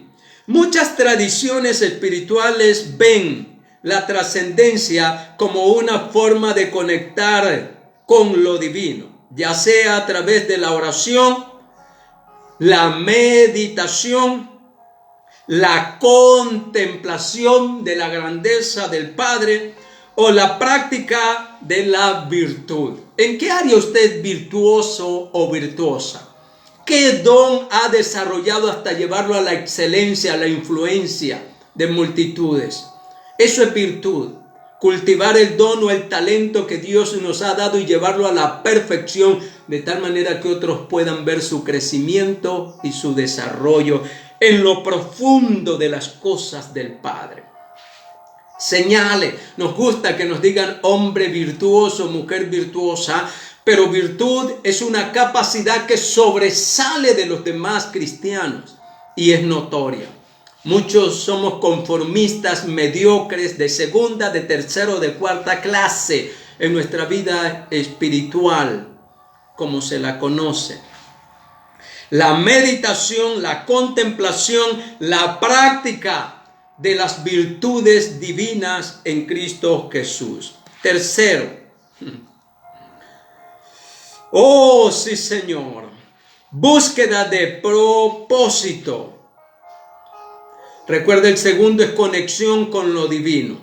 Muchas tradiciones espirituales ven la trascendencia como una forma de conectar con lo divino, ya sea a través de la oración, la meditación, la contemplación de la grandeza del Padre o la práctica de la virtud. ¿En qué área usted es virtuoso o virtuosa? ¿Qué don ha desarrollado hasta llevarlo a la excelencia, a la influencia de multitudes? Eso es virtud, cultivar el don o el talento que Dios nos ha dado y llevarlo a la perfección, de tal manera que otros puedan ver su crecimiento y su desarrollo en lo profundo de las cosas del Padre. Señale, nos gusta que nos digan hombre virtuoso, mujer virtuosa, pero virtud es una capacidad que sobresale de los demás cristianos y es notoria. Muchos somos conformistas, mediocres, de segunda, de tercera o de cuarta clase en nuestra vida espiritual, como se la conoce. La meditación, la contemplación, la práctica de las virtudes divinas en Cristo Jesús. Tercero, oh sí Señor, búsqueda de propósito. Recuerda, el segundo es conexión con lo divino.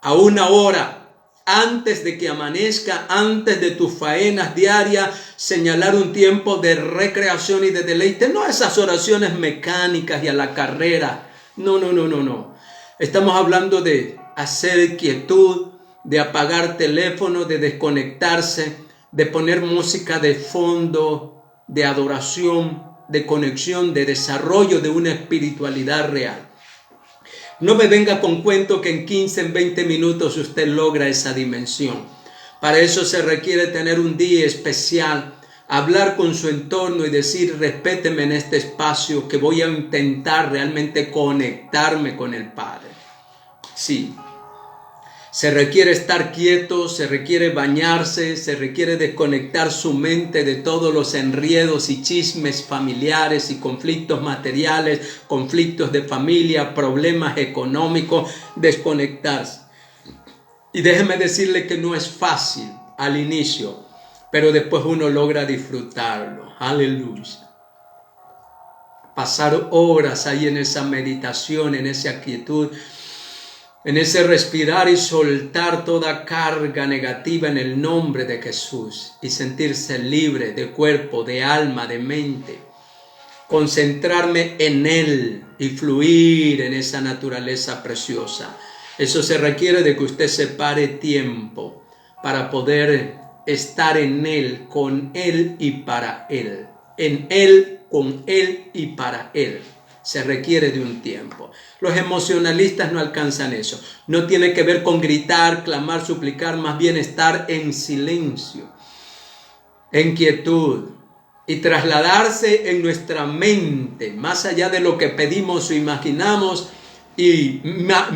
A una hora, antes de que amanezca, antes de tus faenas diarias, señalar un tiempo de recreación y de deleite. No esas oraciones mecánicas y a la carrera. No. Estamos hablando de hacer quietud, de apagar teléfono, de desconectarse, de poner música de fondo, de adoración, de conexión, de desarrollo de una espiritualidad real. No me venga con cuento que en 15, en 20 minutos usted logra esa dimensión. Para eso se requiere tener un día especial, hablar con su entorno y decir, respéteme en este espacio que voy a intentar realmente conectarme con el Padre. Sí, se requiere estar quieto, se requiere bañarse, se requiere desconectar su mente de todos los enredos y chismes familiares y conflictos materiales, conflictos de familia, problemas económicos, desconectarse. Y déjeme decirle que no es fácil al inicio, pero después uno logra disfrutarlo. Aleluya. pasar horas ahí en esa meditación, en esa quietud, en ese respirar y soltar toda carga negativa en el nombre de Jesús y sentirse libre de cuerpo, de alma, de mente. Concentrarme en Él y fluir en esa naturaleza preciosa. Eso se requiere de que usted separe tiempo para poder estar en Él, con Él y para Él. En Él, con Él y para Él. Se requiere de un tiempo. Los emocionalistas no alcanzan eso. No tiene que ver con gritar, clamar, suplicar, más bien estar en silencio, en quietud y trasladarse en nuestra mente, más allá de lo que pedimos o imaginamos, y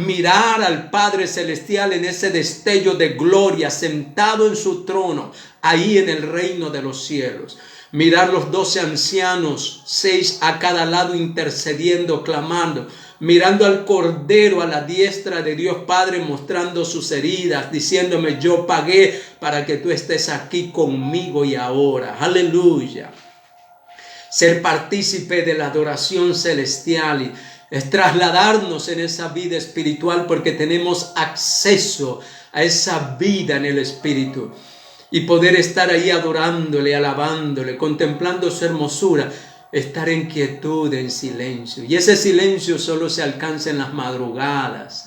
mirar al Padre Celestial en ese destello de gloria, sentado en su trono, ahí en el reino de los cielos. Mirar los 12 ancianos, 6 a cada lado intercediendo, clamando, mirando al Cordero a la diestra de Dios Padre, mostrando sus heridas, diciéndome: yo pagué para que tú estés aquí conmigo y ahora. Aleluya. Ser partícipe de la adoración celestial y es trasladarnos en esa vida espiritual, porque tenemos acceso a esa vida en el Espíritu. Y poder estar ahí adorándole, alabándole, contemplando su hermosura, estar en quietud, en silencio. Y ese silencio solo se alcanza en las madrugadas.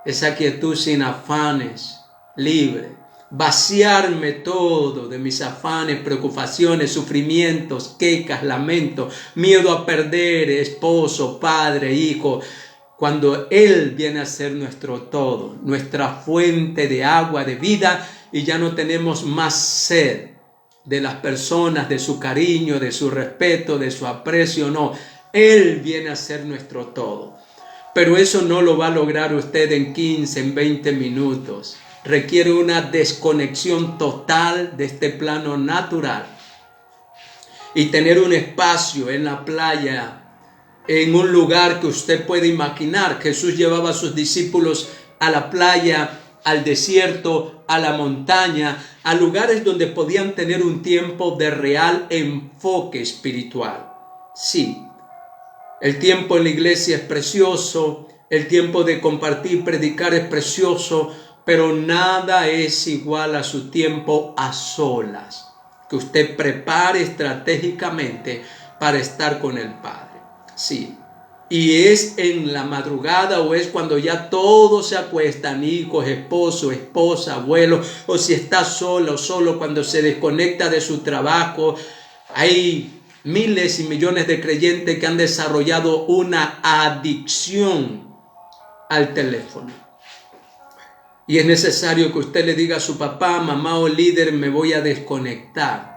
Esa quietud sin afanes, libre. Vaciarme todo de mis afanes, preocupaciones, sufrimientos, quejas, lamentos, miedo a perder esposo, padre, hijo. Cuando Él viene a ser nuestro todo, nuestra fuente de agua, de vida, y ya no tenemos más sed de las personas, de su cariño, de su respeto, de su aprecio, no. Él viene a ser nuestro todo. Pero eso no lo va a lograr usted en 15, en 20 minutos. Requiere una desconexión total de este plano natural. Y tener un espacio en la playa, en un lugar que usted puede imaginar. Jesús llevaba a sus discípulos a la playa, al desierto, a la montaña, a lugares donde podían tener un tiempo de real enfoque espiritual. Sí, el tiempo en la iglesia es precioso, el tiempo de compartir, predicar es precioso, pero nada es igual a su tiempo a solas, que usted prepare estratégicamente para estar con el Padre. Sí. Y es en la madrugada, o es cuando ya todos se acuestan, hijos, esposo, esposa, abuelo, o si está solo o solo, cuando se desconecta de su trabajo. Hay miles y millones de creyentes que han desarrollado una adicción al teléfono. Y es necesario que usted le diga a su papá, mamá o líder: me voy a desconectar.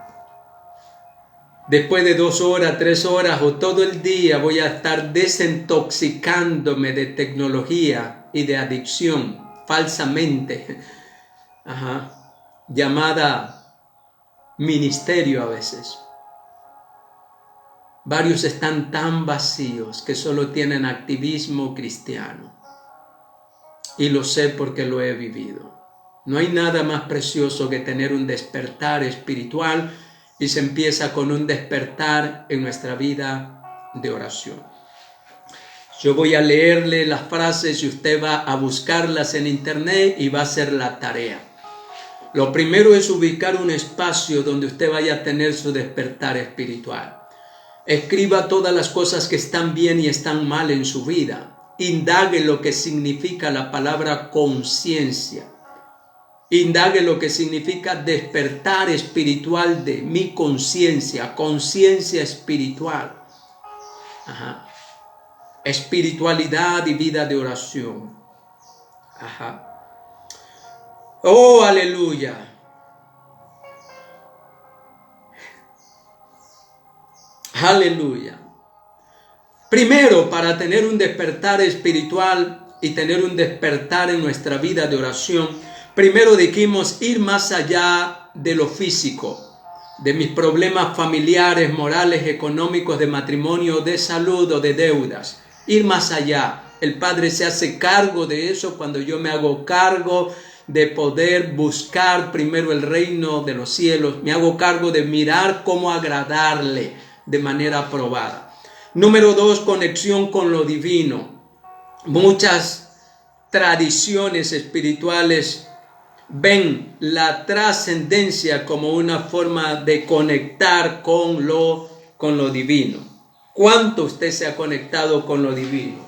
Después de 2 horas, 3 horas o todo el día voy a estar desintoxicándome de tecnología y de adicción falsamente llamada ministerio a veces. Varios están tan vacíos que solo tienen activismo cristiano. Y lo sé porque lo he vivido. No hay nada más precioso que tener un despertar espiritual, y se empieza con un despertar en nuestra vida de oración. Yo voy a leerle las frases y usted va a buscarlas en internet y va a hacer la tarea. Lo primero es ubicar un espacio donde usted vaya a tener su despertar espiritual. Escriba todas las cosas que están bien y están mal en su vida. Indague lo que significa la palabra conciencia. Indague lo que significa despertar espiritual de mi conciencia, conciencia espiritual. Espiritualidad y vida de oración. Oh, aleluya. Aleluya. Primero, para tener un despertar espiritual y tener un despertar en nuestra vida de oración, primero dijimos ir más allá de lo físico, de mis problemas familiares, morales, económicos, de matrimonio, de salud o de deudas. Ir más allá. El Padre se hace cargo de eso cuando yo me hago cargo de poder buscar primero el reino de los cielos. Me hago cargo de mirar cómo agradarle de manera aprobada. Número 2, conexión con lo divino. Muchas tradiciones espirituales ven la trascendencia como una forma de conectar con lo divino. ¿Cuánto usted se ha conectado con lo divino?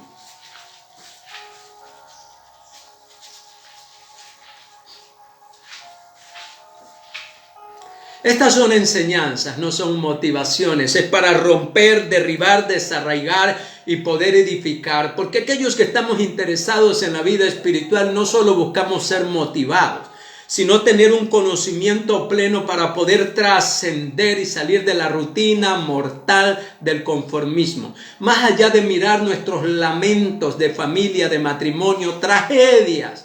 Estas son enseñanzas, no son motivaciones. Es para romper, derribar, desarraigar y poder edificar. Porque aquellos que estamos interesados en la vida espiritual no solo buscamos ser motivados, sino tener un conocimiento pleno para poder trascender y salir de la rutina mortal del conformismo. Más allá de mirar nuestros lamentos de familia, de matrimonio, tragedias,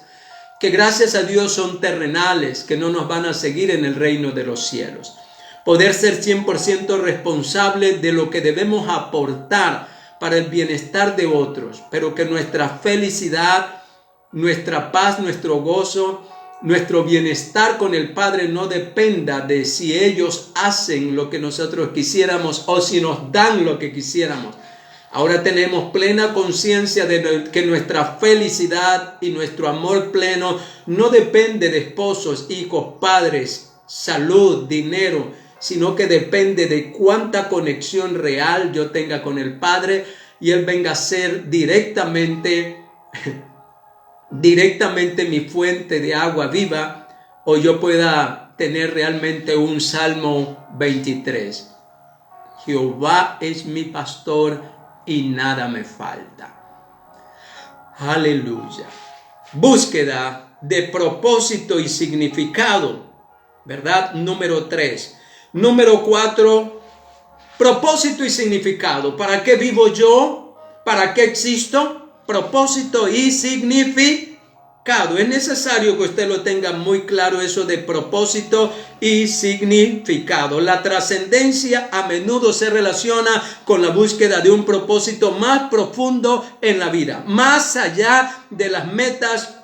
que gracias a Dios son terrenales, que no nos van a seguir en el reino de los cielos. Poder ser 100% responsable de lo que debemos aportar para el bienestar de otros, pero que nuestra felicidad, nuestra paz, nuestro gozo, nuestro bienestar con el Padre no dependa de si ellos hacen lo que nosotros quisiéramos o si nos dan lo que quisiéramos. Ahora tenemos plena conciencia de que nuestra felicidad y nuestro amor pleno no depende de esposos, hijos, padres, salud, dinero, sino que depende de cuánta conexión real yo tenga con el Padre y Él venga a ser directamente mi fuente de agua viva, o yo pueda tener realmente un Salmo 23. Jehová es mi pastor y nada me falta. Aleluya. Búsqueda de propósito y significado, ¿verdad? Número 3. Número 4, propósito y significado. ¿Para qué vivo yo? ¿Para qué existo? Propósito y significado. Es necesario que usted lo tenga muy claro, eso de propósito y significado. La trascendencia a menudo se relaciona con la búsqueda de un propósito más profundo en la vida, más allá de las metas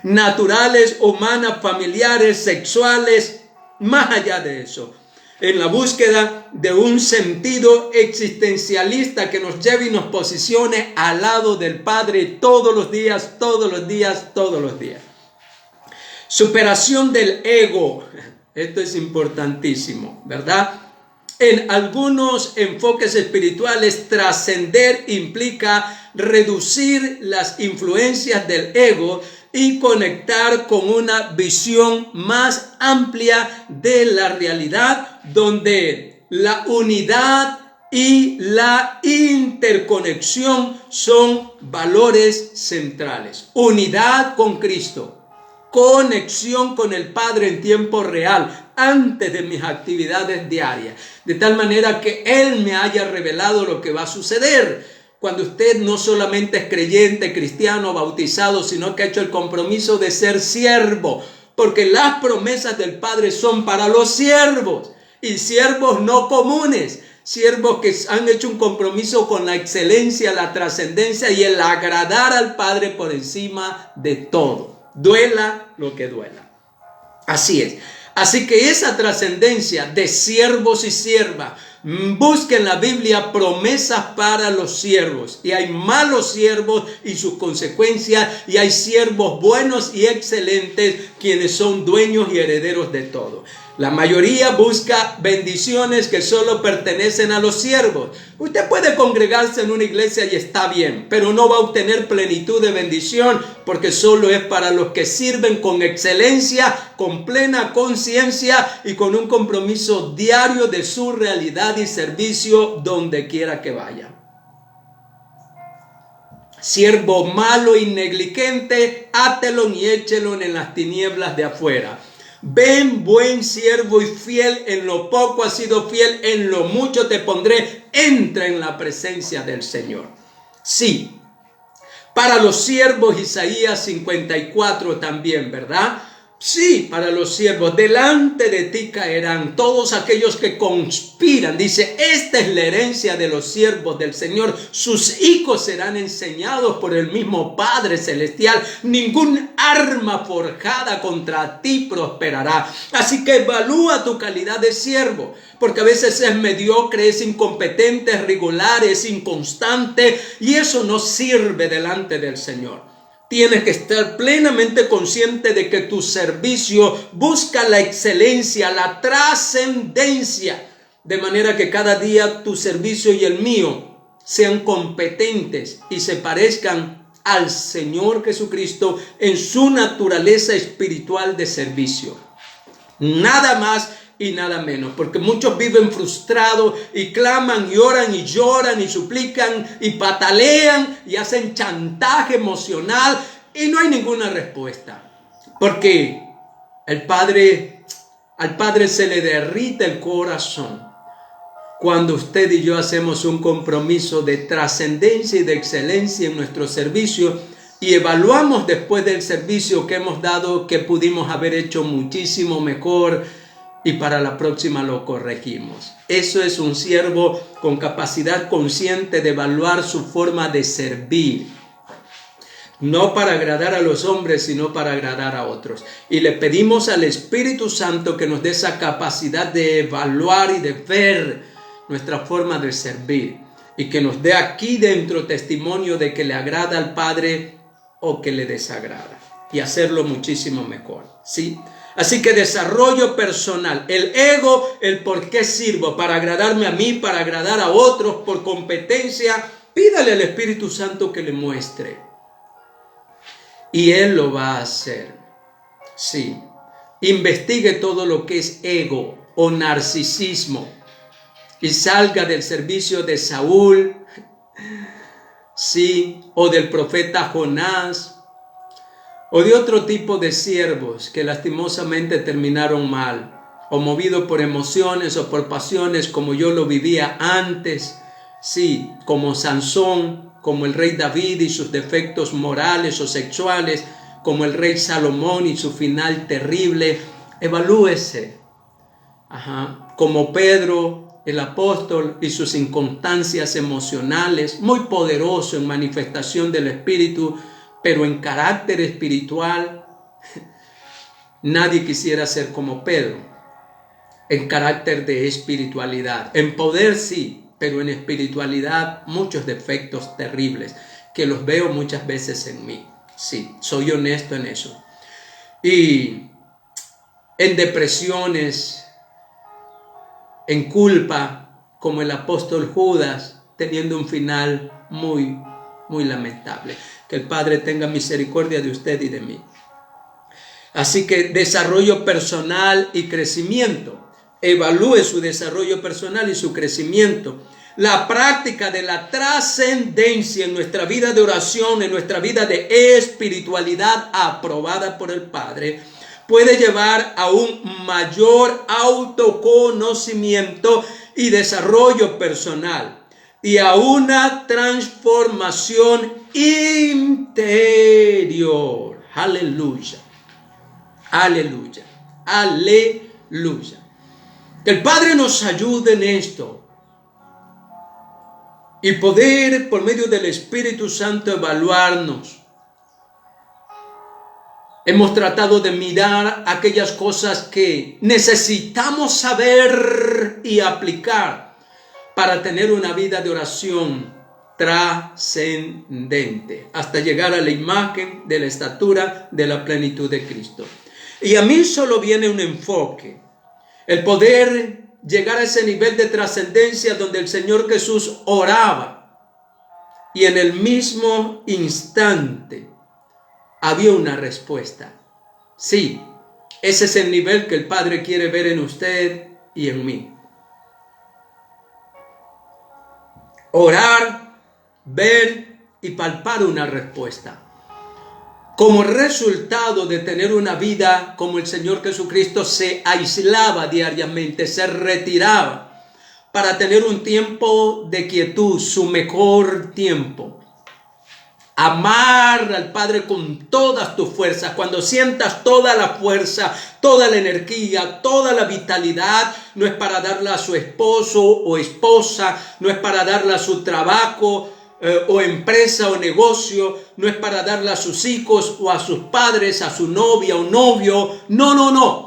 naturales, humanas, familiares, sexuales, más allá de eso. En la búsqueda de un sentido existencialista que nos lleve y nos posicione al lado del Padre todos los días, todos los días, todos los días. Superación del ego. Esto es importantísimo, ¿verdad? En algunos enfoques espirituales, trascender implica reducir las influencias del ego y conectar con una visión más amplia de la realidad, donde la unidad y la interconexión son valores centrales. Unidad con Cristo, conexión con el Padre en tiempo real, antes de mis actividades diarias, de tal manera que Él me haya revelado lo que va a suceder. Cuando usted no solamente es creyente, cristiano, bautizado, sino que ha hecho el compromiso de ser siervo, porque las promesas del Padre son para los siervos, y siervos no comunes, siervos que han hecho un compromiso con la excelencia, la trascendencia y el agradar al Padre por encima de todo, duela lo que duela. Así es. Así que esa trascendencia de siervos y siervas, busca en la Biblia promesas para los siervos, y hay malos siervos y sus consecuencias, y hay siervos buenos y excelentes quienes son dueños y herederos de todo. La mayoría busca bendiciones que solo pertenecen a los siervos. Usted puede congregarse en una iglesia y está bien, pero no va a obtener plenitud de bendición, porque solo es para los que sirven con excelencia, con plena conciencia y con un compromiso diario de su realidad y servicio donde quiera que vaya. Siervo malo y negligente, átelo y échelo en las tinieblas de afuera. Ven, buen siervo y fiel, en lo poco has sido fiel, en lo mucho te pondré, entra en la presencia del Señor. Sí, para los siervos, Isaías 54 también, ¿verdad? Sí, para los siervos, delante de ti caerán todos aquellos que conspiran. Dice, esta es la herencia de los siervos del Señor. Sus hijos serán enseñados por el mismo Padre Celestial. Ningún arma forjada contra ti prosperará. Así que evalúa tu calidad de siervo, porque a veces es mediocre, es incompetente, es irregular, es inconstante, y eso no sirve delante del Señor. Tienes que estar plenamente consciente de que tu servicio busca la excelencia, la trascendencia, de manera que cada día tu servicio y el mío sean competentes y se parezcan al Señor Jesucristo en su naturaleza espiritual de servicio. Nada más y nada menos, porque muchos viven frustrados y claman y oran y lloran y suplican y patalean y hacen chantaje emocional y no hay ninguna respuesta, porque al Padre se le derrite el corazón cuando usted y yo hacemos un compromiso de trascendencia y de excelencia en nuestro servicio y evaluamos después del servicio que hemos dado que pudimos haber hecho muchísimo mejor, y para la próxima lo corregimos. Eso es un siervo con capacidad consciente de evaluar su forma de servir. No para agradar a los hombres, sino para agradar a otros. Y le pedimos al Espíritu Santo que nos dé esa capacidad de evaluar y de ver nuestra forma de servir. Y que nos dé aquí dentro testimonio de que le agrada al Padre o que le desagrada. Y hacerlo muchísimo mejor. ¿Sí? Así que desarrollo personal, el ego, el por qué sirvo, para agradarme a mí, para agradar a otros, por competencia. Pídale al Espíritu Santo que le muestre. Y Él lo va a hacer. Sí. Investigue todo lo que es ego o narcisismo y salga del servicio de Saúl, sí, o del profeta Jonás, o de otro tipo de siervos que lastimosamente terminaron mal, o movidos por emociones o por pasiones como yo lo vivía antes, sí, como Sansón, como el rey David y sus defectos morales o sexuales, como el rey Salomón y su final terrible. Evalúese. Como Pedro, el apóstol, y sus inconstancias emocionales, muy poderoso en manifestación del Espíritu, pero en carácter espiritual, nadie quisiera ser como Pedro. En carácter de espiritualidad, en poder sí, pero en espiritualidad muchos defectos terribles que los veo muchas veces en mí. Sí, soy honesto en eso. Y en depresiones, en culpa, como el apóstol Judas, teniendo un final muy lamentable. Que el Padre tenga misericordia de usted y de mí. Así que desarrollo personal y crecimiento. Evalúe su desarrollo personal y su crecimiento. La práctica de la trascendencia en nuestra vida de oración, en nuestra vida de espiritualidad aprobada por el Padre, puede llevar a un mayor autoconocimiento y desarrollo personal y a una transformación interior. Aleluya. Aleluya. Aleluya. Que el Padre nos ayude en esto y poder, por medio del Espíritu Santo, evaluarnos. Hemos tratado de mirar aquellas cosas que necesitamos saber y aplicar para tener una vida de oración trascendente, hasta llegar a la imagen de la estatura de la plenitud de Cristo. Y a mí solo viene un enfoque, el poder llegar a ese nivel de trascendencia donde el Señor Jesús oraba y en el mismo instante había una respuesta. Sí, ese es el nivel que el Padre quiere ver en usted y en mí. Orar, ver y palpar una respuesta. Como resultado de tener una vida como el Señor Jesucristo se aislaba diariamente, se retiraba para tener un tiempo de quietud, su mejor tiempo. Amar al Padre con todas tus fuerzas. Cuando sientas toda la fuerza, toda la energía, toda la vitalidad, no es para darla a su esposo o esposa, no es para darla a su trabajo o empresa o negocio, no es para darla a sus hijos o a sus padres, a su novia o novio. No, no, no.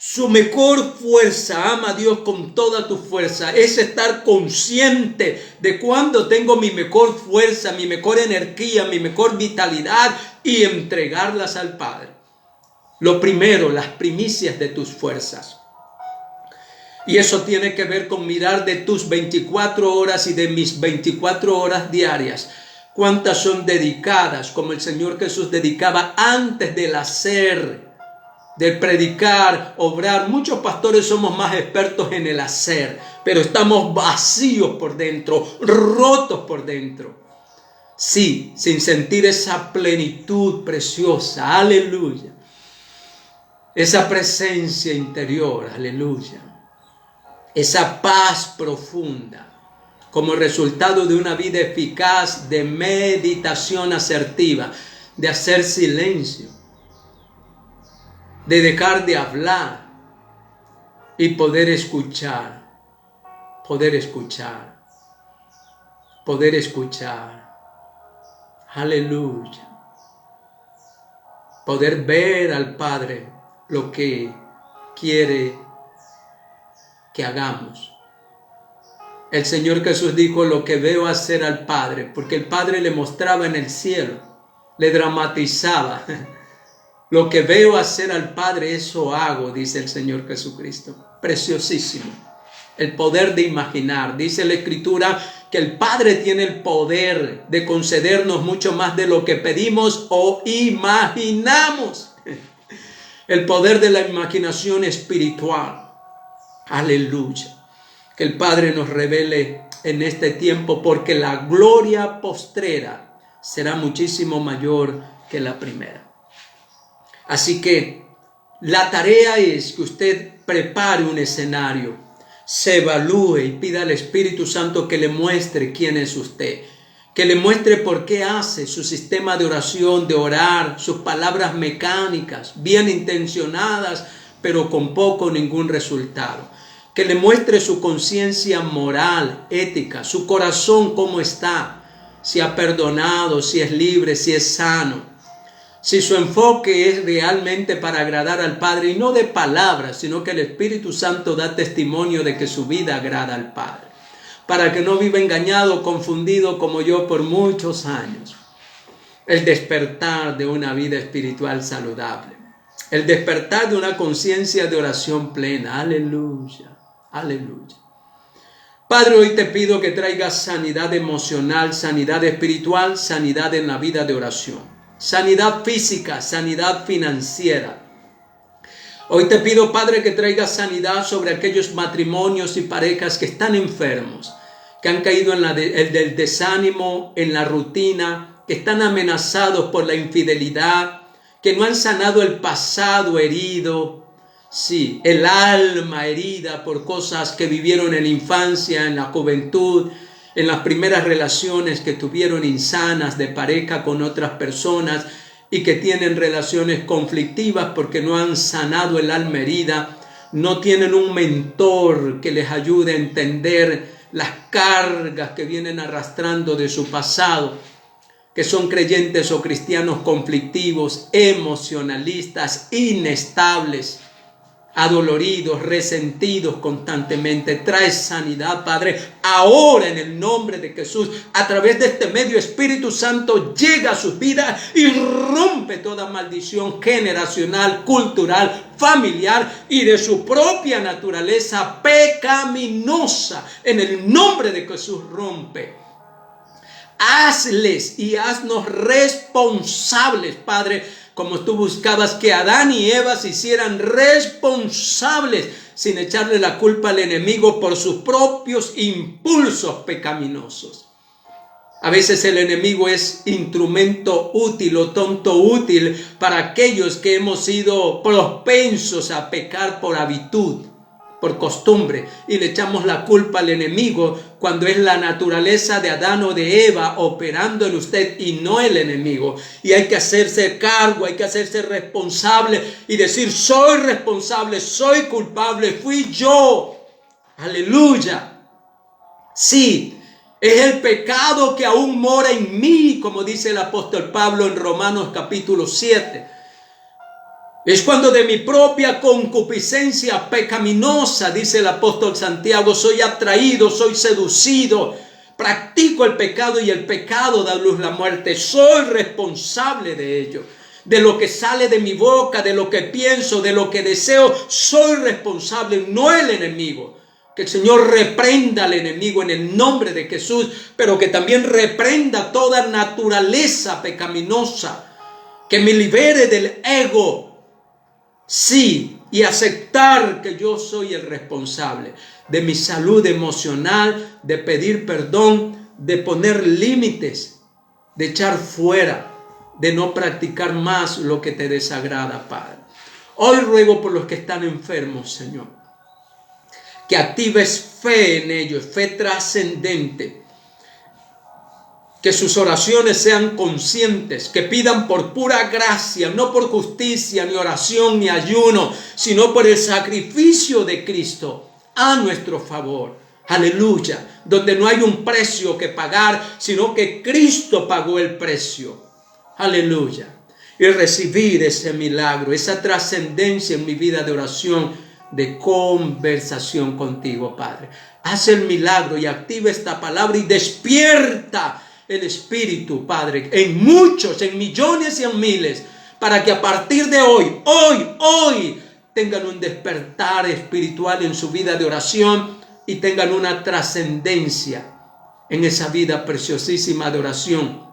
Su mejor fuerza, ama a Dios con toda tu fuerza, es estar consciente de cuando tengo mi mejor fuerza, mi mejor energía, mi mejor vitalidad y entregarlas al Padre. Lo primero, las primicias de tus fuerzas. Y eso tiene que ver con mirar de tus 24 horas y de mis 24 horas diarias. ¿Cuántas son dedicadas como el Señor Jesús dedicaba antes del hacer? Del predicar, obrar. Muchos pastores somos más expertos en el hacer, pero estamos vacíos por dentro, rotos por dentro. Sí, sin sentir esa plenitud preciosa, aleluya. Esa presencia interior, aleluya. Esa paz profunda, como resultado de una vida eficaz de meditación asertiva, de hacer silencio, de dejar de hablar y poder escuchar, poder escuchar, poder escuchar. Aleluya. Poder ver al Padre lo que quiere que hagamos. El Señor Jesús dijo: lo que veo hacer al Padre, porque el Padre le mostraba en el cielo, le dramatizaba. Lo que veo hacer al Padre, eso hago, dice el Señor Jesucristo. Preciosísimo. El poder de imaginar. Dice la Escritura que el Padre tiene el poder de concedernos mucho más de lo que pedimos o imaginamos. El poder de la imaginación espiritual. Aleluya. Que el Padre nos revele en este tiempo, porque la gloria postrera será muchísimo mayor que la primera. Así que la tarea es que usted prepare un escenario, se evalúe y pida al Espíritu Santo que le muestre quién es usted, que le muestre por qué hace su sistema de oración, de orar, sus palabras mecánicas, bien intencionadas, pero con poco o ningún resultado. Que le muestre su conciencia moral, ética, su corazón cómo está, si ha perdonado, si es libre, si es sano. Si su enfoque es realmente para agradar al Padre, y no de palabras, sino que el Espíritu Santo da testimonio de que su vida agrada al Padre, para que no viva engañado, confundido como yo por muchos años. El despertar de una vida espiritual saludable, el despertar de una conciencia de oración plena. Aleluya, aleluya. Padre, hoy te pido que traigas sanidad emocional, sanidad espiritual, sanidad en la vida de oración. Sanidad física, sanidad financiera. Hoy te pido, Padre, que traigas sanidad sobre aquellos matrimonios y parejas que están enfermos, que han caído en el desánimo, en la rutina, que están amenazados por la infidelidad, que no han sanado el pasado herido, sí, el alma herida por cosas que vivieron en la infancia, en la juventud, en las primeras relaciones que tuvieron insanas de pareja con otras personas y que tienen relaciones conflictivas porque no han sanado el alma herida, no tienen un mentor que les ayude a entender las cargas que vienen arrastrando de su pasado, que son creyentes o cristianos conflictivos, emocionalistas, inestables, adoloridos, resentidos constantemente. Trae sanidad, Padre, ahora en el nombre de Jesús. A través de este medio, Espíritu Santo llega a sus vidas y rompe toda maldición generacional, cultural, familiar y de su propia naturaleza pecaminosa. En el nombre de Jesús rompe. Hazles y haznos responsables, Padre, como tú buscabas que Adán y Eva se hicieran responsables sin echarle la culpa al enemigo por sus propios impulsos pecaminosos. A veces el enemigo es instrumento útil o tonto útil para aquellos que hemos sido propensos a pecar por habitud. por costumbre y le echamos la culpa al enemigo cuando es la naturaleza de Adán o de Eva operando en usted y no el enemigo. Y hay que hacerse cargo, hay que hacerse responsable y decir: soy responsable, soy culpable, fui yo. Aleluya. Sí, es el pecado que aún mora en mí, como dice el apóstol Pablo en Romanos capítulo 7. Es cuando de mi propia concupiscencia pecaminosa, dice el apóstol Santiago, soy atraído, soy seducido, practico el pecado y el pecado da luz la muerte. Soy responsable de ello, de lo que sale de mi boca, de lo que pienso, de lo que deseo. Soy responsable, no el enemigo. Que el Señor reprenda al enemigo en el nombre de Jesús, pero que también reprenda toda naturaleza pecaminosa, que me libere del ego. Sí, y aceptar que yo soy el responsable de mi salud emocional, de pedir perdón, de poner límites, de echar fuera, de no practicar más lo que te desagrada, Padre. Hoy ruego por los que están enfermos, Señor, que actives fe en ellos, fe trascendente. Que sus oraciones sean conscientes, que pidan por pura gracia, no por justicia, ni oración, ni ayuno, sino por el sacrificio de Cristo a nuestro favor. Aleluya, donde no hay un precio que pagar, sino que Cristo pagó el precio. Aleluya. Y recibir ese milagro, esa trascendencia en mi vida de oración, de conversación contigo, Padre. Haz el milagro y activa esta palabra y despierta el Espíritu, Padre, en muchos, en millones y en miles, para que a partir de hoy, tengan un despertar espiritual en su vida de oración y tengan una trascendencia en esa vida preciosísima de oración,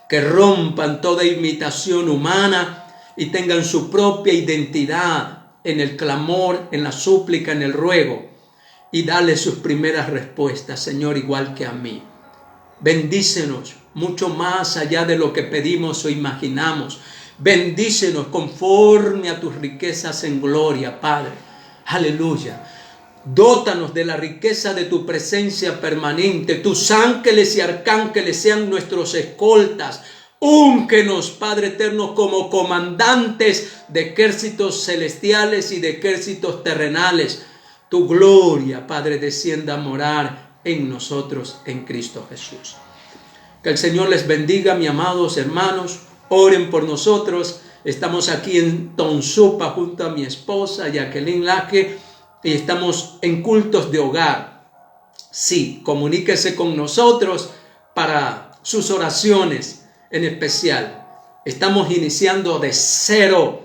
que rompan toda imitación humana y tengan su propia identidad en el clamor, en la súplica, en el ruego, y dale sus primeras respuestas, Señor, igual que a mí. Bendícenos mucho más allá de lo que pedimos o imaginamos. Bendícenos conforme a tus riquezas en gloria, Padre. Aleluya. Dótanos de la riqueza de tu presencia permanente. Tus ángeles y arcángeles sean nuestros escoltas. Úngenos, Padre eterno, como comandantes de ejércitos celestiales y de ejércitos terrenales. Tu gloria, Padre, descienda a morar en nosotros, en Cristo Jesús. Que el Señor les bendiga, mis amados hermanos. Oren por nosotros. Estamos aquí en Tonsupa junto a mi esposa Jacqueline Laje y estamos en cultos de hogar. Sí, comuníquese con nosotros para sus oraciones en especial. Estamos iniciando de cero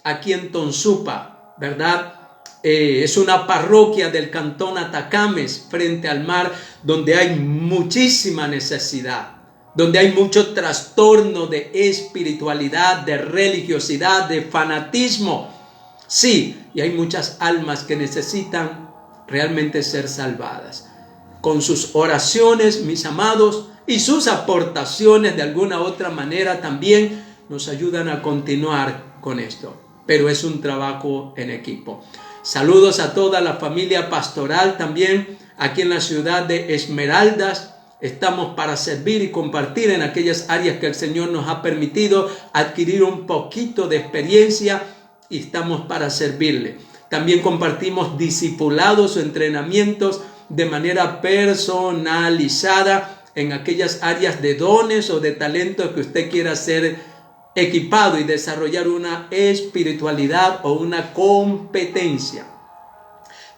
aquí en Tonsupa, ¿verdad? Es una parroquia del cantón Atacames, frente al mar, donde hay muchísima necesidad, donde hay mucho trastorno de espiritualidad, de religiosidad, de fanatismo. Sí, y hay muchas almas que necesitan realmente ser salvadas. Con sus oraciones, mis amados, y sus aportaciones de alguna u otra manera también nos ayudan a continuar con esto. Pero es un trabajo en equipo. Saludos a toda la familia pastoral también aquí en la ciudad de Esmeraldas. Estamos para servir y compartir en aquellas áreas que el Señor nos ha permitido adquirir un poquito de experiencia y estamos para servirle. También compartimos discipulados o entrenamientos de manera personalizada en aquellas áreas de dones o de talentos que usted quiera ser equipado y desarrollar una espiritualidad o una competencia.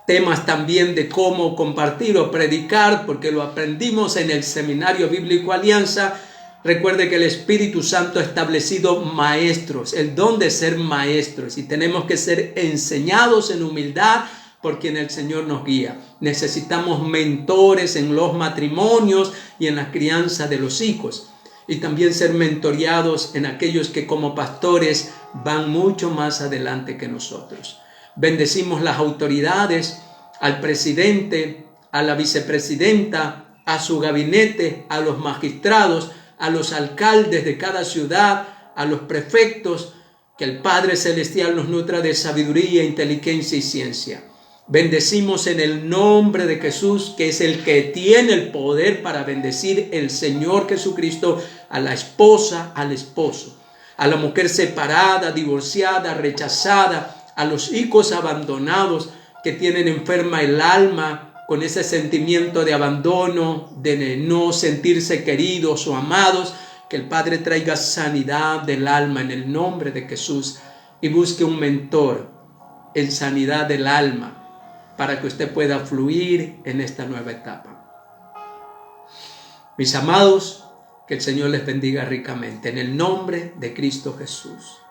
Temas también de cómo compartir o predicar, porque lo aprendimos en el Seminario Bíblico Alianza. Recuerde que el Espíritu Santo ha establecido maestros, el don de ser maestros, y tenemos que ser enseñados en humildad por quien el Señor nos guía. Necesitamos mentores en los matrimonios y en la crianza de los hijos. Y también ser mentoreados en aquellos que como pastores van mucho más adelante que nosotros. Bendecimos las autoridades, al presidente, a la vicepresidenta, a su gabinete, a los magistrados, a los alcaldes de cada ciudad, a los prefectos. Que el Padre Celestial nos nutra de sabiduría, inteligencia y ciencia. Bendecimos en el nombre de Jesús, que es el que tiene el poder para bendecir, el Señor Jesucristo, a la esposa, al esposo, a la mujer separada, divorciada, rechazada, a los hijos abandonados que tienen enferma el alma con ese sentimiento de abandono, de no sentirse queridos o amados. Que el Padre traiga sanidad del alma en el nombre de Jesús y busque un mentor en sanidad del alma para que usted pueda fluir en esta nueva etapa. Mis amados, que el Señor les bendiga ricamente en el nombre de Cristo Jesús.